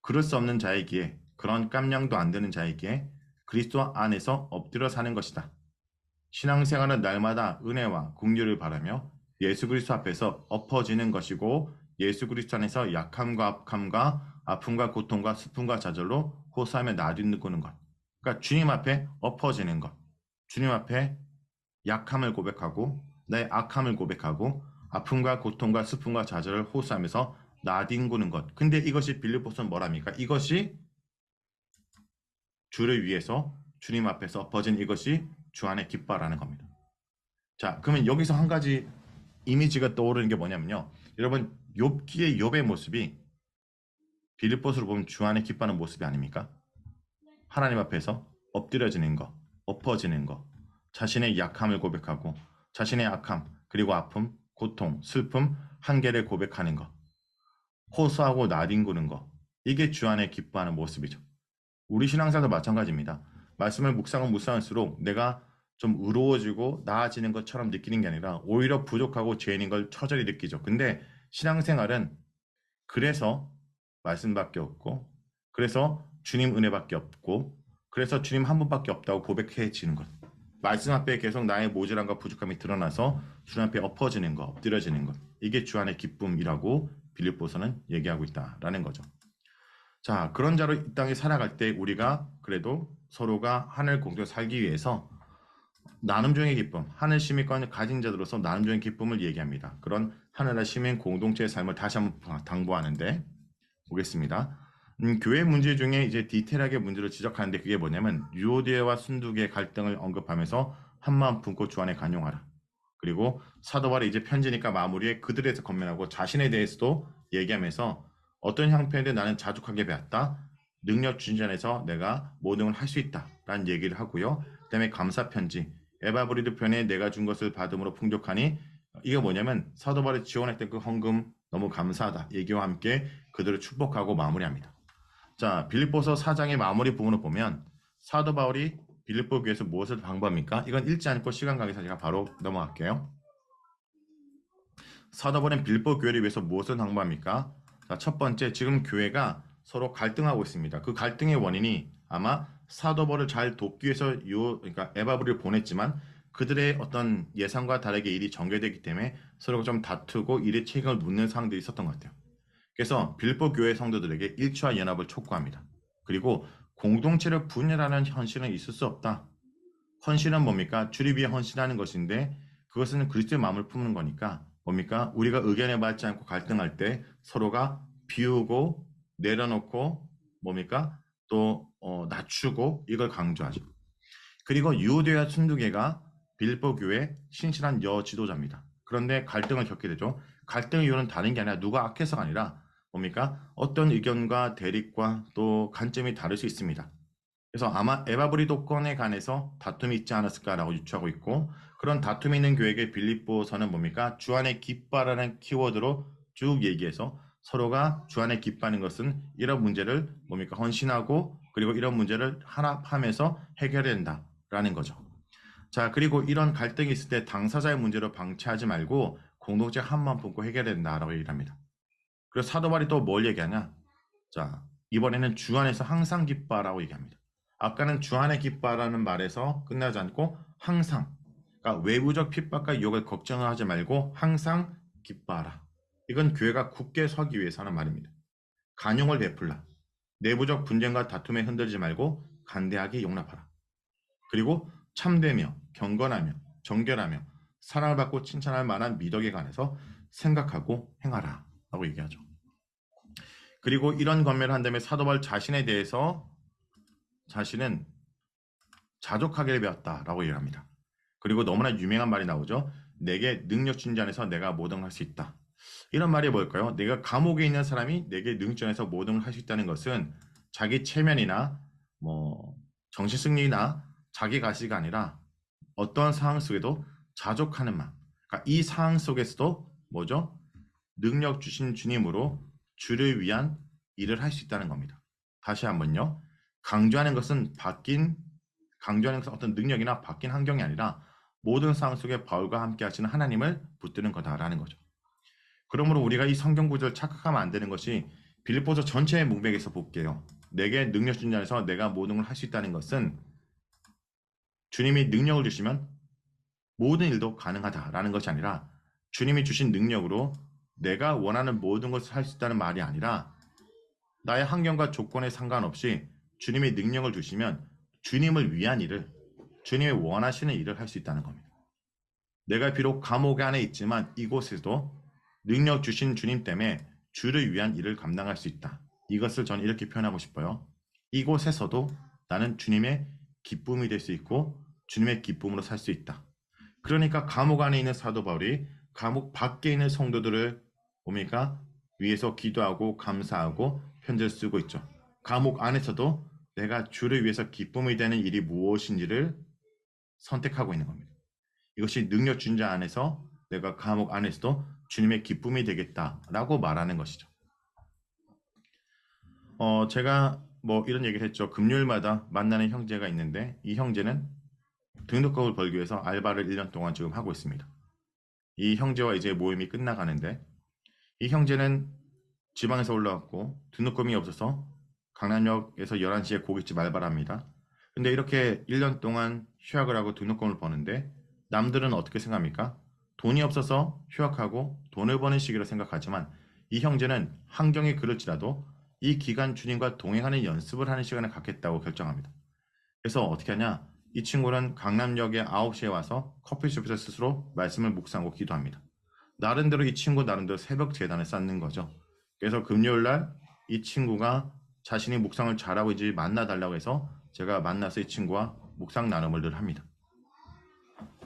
S1: 그럴 수 없는 자에게, 그런 깜냥도 안 되는 자에게 그리스도 안에서 엎드려 사는 것이다. 신앙생활은 날마다 은혜와 긍휼을 바라며 예수 그리스도 앞에서 엎어지는 것이고 예수 그리스도 안에서 약함과 악함과 아픔과 고통과 슬픔과 좌절로 호소하며 나뒹는 것. 그러니까 주님 앞에 엎어지는 것. 주님 앞에 약함을 고백하고 나의 악함을 고백하고 아픔과 고통과 슬픔과 좌절을 호소하면서 나뒹구는 것. 근데 이것이 빌립보서는 뭐랍니까? 이것이 주를 위해서 주님 앞에서 엎어진 이것이 주 안에 기뻐하라는 겁니다. 자, 그러면 여기서 한 가지 이미지가 떠오르는 게 뭐냐면요. 여러분, 욥기의 욥의 모습이 빌립보서로 보면 주 안에 기뻐하는 모습이 아닙니까? 하나님 앞에서 엎드려지는 거, 엎어지는 거, 자신의 약함을 고백하고 자신의 악함, 그리고 아픔, 고통, 슬픔, 한계를 고백하는 거, 호소하고 나뒹구는 거, 이게 주 안에 기뻐하는 모습이죠. 우리 신앙생활도 마찬가지입니다. 말씀을 묵상할수록 내가 좀 의로워지고 나아지는 것처럼 느끼는 게 아니라 오히려 부족하고 죄인인 걸 처절히 느끼죠. 근데 신앙생활은 그래서 말씀밖에 없고, 그래서 주님 은혜밖에 없고, 그래서 주님 한 분밖에 없다고 고백해지는 것. 말씀 앞에 계속 나의 모질함과 부족함이 드러나서 주님 앞에 엎어지는 것, 엎드려지는 것. 이게 주 안의 기쁨이라고 빌립보서는 얘기하고 있다라는 거죠. 자, 그런 자로 이 땅에 살아갈 때 우리가 그래도 서로가 하늘 공동에 살기 위해서 나눔종의 기쁨, 하늘 시민권을 가진 자들로서 나눔종의 기쁨을 얘기합니다. 그런 하늘나라 시민 공동체의 삶을 다시 한번 당부하는데 보겠습니다. 교회 문제 중에 이제 디테일하게 문제를 지적하는데 그게 뭐냐면 유오디아와 순두계의 갈등을 언급하면서 한마음 품고 주 안에 간용하라. 그리고 사도 바울이 이제 편지니까 마무리에 그들에서 건면하고 자신에 대해서도 얘기하면서 어떤 형편인데 나는 자족하게 배웠다. 능력 준전에서 내가 모든 걸 할 수 있다. 라는 얘기를 하고요. 그 다음에 감사 편지. 에바브리드 편에 내가 준 것을 받음으로 풍족하니 이거 뭐냐면 사도 바울이 지원했던 그 헌금 너무 감사하다. 얘기와 함께 그들을 축복하고 마무리합니다. 자, 빌립보서 4장의 마무리 부분을 보면 사도 바울이 빌립보 교회에서 무엇을 당부합니까? 이건 읽지 않고 시간 관계상 제가 바로 넘어갈게요. 사도 바울은 빌립보 교회를 위해서 무엇을 당부합니까? 자, 첫 번째, 지금 교회가 서로 갈등하고 있습니다. 그 갈등의 원인이 아마 사도 바울을 잘 돕기 위해서 그러니까 에바브리를 보냈지만 그들의 어떤 예상과 다르게 일이 전개되기 때문에 서로가 좀 다투고 일의 책임을 묻는 상황들이 있었던 것 같아요. 그래서 빌립보 교회 성도들에게 일치와 연합을 촉구합니다. 그리고 공동체를 분열하는 헌신은 있을 수 없다. 헌신은 뭡니까? 주를 위해 헌신하는 것인데 그것은 그리스도의 마음을 품는 거니까 뭡니까? 우리가 의견에 맞지 않고 갈등할 때 서로가 비우고 내려놓고 뭡니까? 또 낮추고 이걸 강조하죠. 그리고 유오디아 순두계가 빌립보 교회 신실한 여지도자입니다. 그런데 갈등을 겪게 되죠. 갈등의 이유는 다른 게 아니라 누가 악해서가 아니라 뭡니까? 어떤 의견과 대립과 또 관점이 다를 수 있습니다. 그래서 아마 에바브리도권에 관해서 다툼이 있지 않았을까라고 유추하고 있고 그런 다툼이 있는 교회의 빌립보서는 뭡니까? 주 안에 기뻐하라는 키워드로 쭉 얘기해서 서로가 주 안에 기뻐하는 것은 이런 문제를 뭡니까? 헌신하고 그리고 이런 문제를 하나하면서 해결해야 된다라는 거죠. 자, 그리고 이런 갈등이 있을 때 당사자의 문제로 방치하지 말고 공동체 한만 품고 해결해야 된다라고 얘기를 합니다. 그래서 사도 바울이 또 뭘 얘기하냐? 자, 이번에는 주 안에서 항상 기뻐라고 얘기합니다. 아까는 주 안에 기뻐라는 말에서 끝나지 않고 항상, 그러니까 외부적 핍박과 유혹을 걱정하지 말고 항상 기뻐하라. 이건 교회가 굳게 서기 위해서 하는 말입니다. 간용을 베풀라. 내부적 분쟁과 다툼에 흔들리지 말고 간대하게 용납하라. 그리고 참되며 경건하며 정결하며 사랑을 받고 칭찬할 만한 미덕에 관해서 생각하고 행하라 라고 얘기하죠. 그리고 이런 권면을 한 다음에 사도 바울 자신에 대해서 자신은 자족하기를 배웠다라고 얘기합니다. 그리고 너무나 유명한 말이 나오죠. 내게 능력 준 자 안에서 내가 모든 걸 할 수 있다. 이런 말이 뭘까요? 내가 감옥에 있는 사람이 내게 능력 준 안에서 모든 걸 할 수 있다는 것은 자기 체면이나 뭐 정신승리나 자기 가시가 아니라 어떤 상황 속에도 자족하는 마음. 그러니까 이 상황 속에서도 뭐죠? 능력 주신 주님으로 주를 위한 일을 할 수 있다는 겁니다. 다시 한번요. 강조하는 것은 어떤 능력이나 바뀐 환경이 아니라 모든 상황 속에 바울과 함께 하시는 하나님을 붙드는 거다라는 거죠. 그러므로 우리가 이 성경 구절을 착각하면 안 되는 것이 빌립보서 전체의 문맥에서 볼게요. 내게 능력 준 자에서 내가 모든 걸 할 수 있다는 것은 주님이 능력을 주시면 모든 일도 가능하다라는 것이 아니라 주님이 주신 능력으로 내가 원하는 모든 것을 할 수 있다는 말이 아니라 나의 환경과 조건에 상관없이 주님이 능력을 주시면 주님을 위한 일을, 주님이 원하시는 일을 할 수 있다는 겁니다. 내가 비록 감옥 안에 있지만 이곳에도 능력 주신 주님 때문에 주를 위한 일을 감당할 수 있다. 이것을 저는 이렇게 표현하고 싶어요. 이곳에서도 나는 주님의 기쁨이 될 수 있고 주님의 기쁨으로 살 수 있다. 그러니까 감옥 안에 있는 사도 바울이 감옥 밖에 있는 성도들을 뭡니까? 위해서 기도하고 감사하고 편지를 쓰고 있죠. 감옥 안에서도 내가 주를 위해서 기쁨이 되는 일이 무엇인지를 선택하고 있는 겁니다. 이것이 능력 준 자 안에서 내가 감옥 안에서도 주님의 기쁨이 되겠다라고 말하는 것이죠. 제가 뭐 이런 얘기를 했죠. 금요일마다 만나는 형제가 있는데 이 형제는 등록금을 벌기 위해서 알바를 1년 동안 지금 하고 있습니다. 이 형제와 이제 모임이 끝나가는데 이 형제는 지방에서 올라왔고 등록금이 없어서 강남역에서 11시에 고깃집 알바를 합니다. 근데 이렇게 1년 동안 휴학을 하고 등록금을 버는데 남들은 어떻게 생각합니까? 돈이 없어서 휴학하고 돈을 버는 시기로 생각하지만 이 형제는 환경이 그럴지라도 이 기간 주님과 동행하는 연습을 하는 시간을 갖겠다고 결정합니다. 그래서 어떻게 하냐? 이 친구는 강남역에 9시에 와서 커피숍에서 스스로 말씀을 묵상하고 기도합니다. 나름대로 이 친구 나름대로 새벽 재단을 쌓는 거죠. 그래서 금요일날 이 친구가 자신이 묵상을 잘하고 이제 만나달라고 해서 제가 만나서 이 친구와 묵상 나눔을 늘 합니다.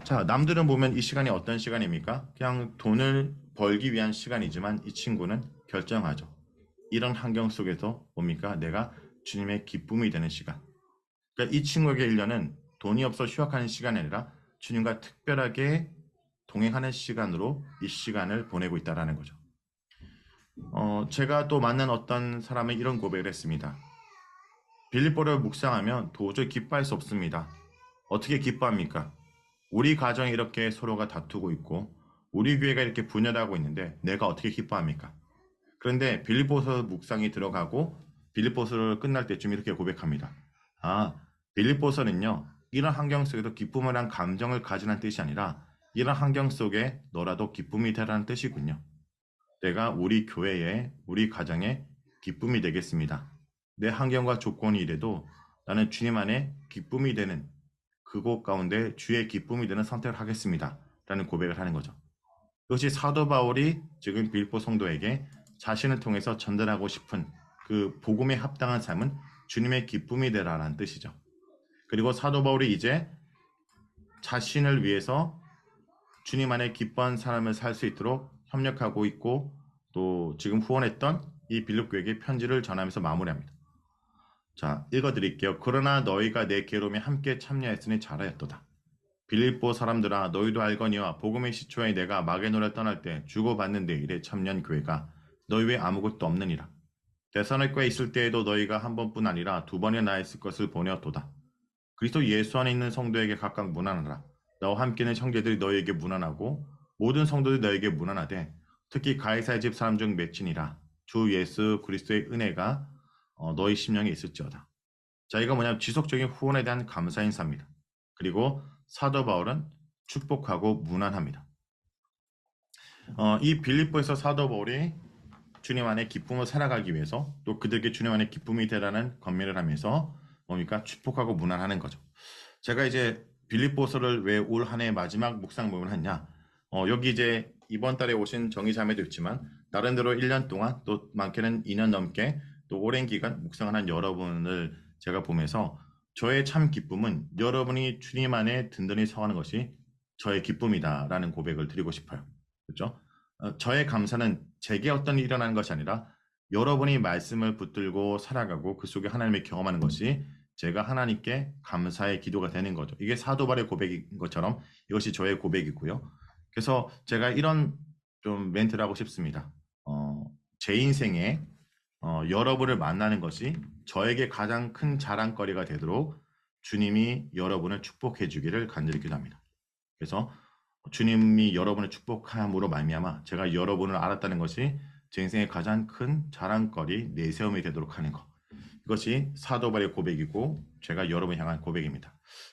S1: 자, 남들은 보면 이 시간이 어떤 시간입니까? 그냥 돈을 벌기 위한 시간이지만 이 친구는 결정하죠. 이런 환경 속에서 뭡니까? 내가 주님의 기쁨이 되는 시간. 그러니까 이 친구에게 1년은 돈이 없어 휴학하는 시간이 아니라 주님과 특별하게 동행하는 시간으로 이 시간을 보내고 있다는 거죠. 제가 또 만난 어떤 사람은 이런 고백을 했습니다. 빌립보를 묵상하면 도저히 기뻐할 수 없습니다. 어떻게 기뻐합니까? 우리 가정이 이렇게 서로가 다투고 있고 우리 교회가 이렇게 분열하고 있는데 내가 어떻게 기뻐합니까? 그런데 빌립보서 묵상이 들어가고 빌립보서를 끝날 때쯤 이렇게 고백합니다. 빌립보서는요. 이런 환경 속에도 기쁨을 한 감정을 가지라는 뜻이 아니라 이런 환경 속에 너라도 기쁨이 되라는 뜻이군요. 내가 우리 교회에 우리 가정에 기쁨이 되겠습니다. 내 환경과 조건이 이래도 나는 주님 안에 기쁨이 되는 그곳 가운데 주의 기쁨이 되는 선택을 하겠습니다. 라는 고백을 하는 거죠. 이것이 사도 바울이 지금 빌립보 성도에게 자신을 통해서 전달하고 싶은 그 복음에 합당한 삶은 주님의 기쁨이 되라라는 뜻이죠. 그리고 사도 바울이 이제 자신을 위해서 주님 안에 기뻐한 삶을 살 수 있도록 협력하고 있고 또 지금 후원했던 이 빌립교에게 편지를 전하면서 마무리합니다. 자, 읽어드릴게요. 그러나 너희가 내 괴로움에 함께 참여했으니 잘하였도다. 빌립보 사람들아 너희도 알거니와 복음의 시초에 내가 마게도냐를 떠날 때 주고받는 데 일에 참여한 교회가 너희 외에 아무것도 없느니라. 데살로니가에 있을 때에도 너희가 한 번뿐 아니라 두 번이나 나 있을 것을 보내었도다. 그리스도 예수 안에 있는 성도에게 각각 문안하라. 나와 함께 있는 형제들이 너희에게 문안하고 모든 성도들이 너희에게 문안하되 특히 가이사의 집 사람 중 맺히니라. 주 예수 그리스도의 은혜가 너희 심령에 있을지어다. 자, 이거 뭐냐면 지속적인 후원에 대한 감사 인사입니다. 그리고 사도 바울은 축복하고 문안합니다. 이 빌립보에서 사도 바울이 주님 안에 기쁨을 살아가기 위해서 또 그들에게 주님 안에 기쁨이 되라는 권면을 하면서 뭡니까? 축복하고 문안하는 거죠. 제가 이제 빌립보서를 왜 올 한 해 마지막 묵상 모임을 했냐? 여기 이제 이번 달에 오신 정의자매도 있지만 나름대로 1년 동안 또 많게는 2년 넘게 또 오랜 기간 묵상하는 여러분을 제가 보면서 저의 참 기쁨은 여러분이 주님 안에 든든히 서가는 것이 저의 기쁨이다라는 고백을 드리고 싶어요. 그렇죠? 저의 감사는 제게 어떤 일이 일어나는 것이 아니라 여러분이 말씀을 붙들고 살아가고 그 속에 하나님을 경험하는 것이 제가 하나님께 감사의 기도가 되는 거죠. 이게 사도 바울의 고백인 것처럼 이것이 저의 고백이고요. 그래서 제가 이런 좀 멘트를 하고 싶습니다. 제 인생에 여러분을 만나는 것이 저에게 가장 큰 자랑거리가 되도록 주님이 여러분을 축복해 주기를 간절히 기도합니다. 그래서 주님이 여러분을 축복함으로 말미암아 제가 여러분을 알았다는 것이 제 인생의 가장 큰 자랑거리, 내세움이 되도록 하는 것. 이것이 사도 바울의 고백이고 제가 여러분을 향한 고백입니다.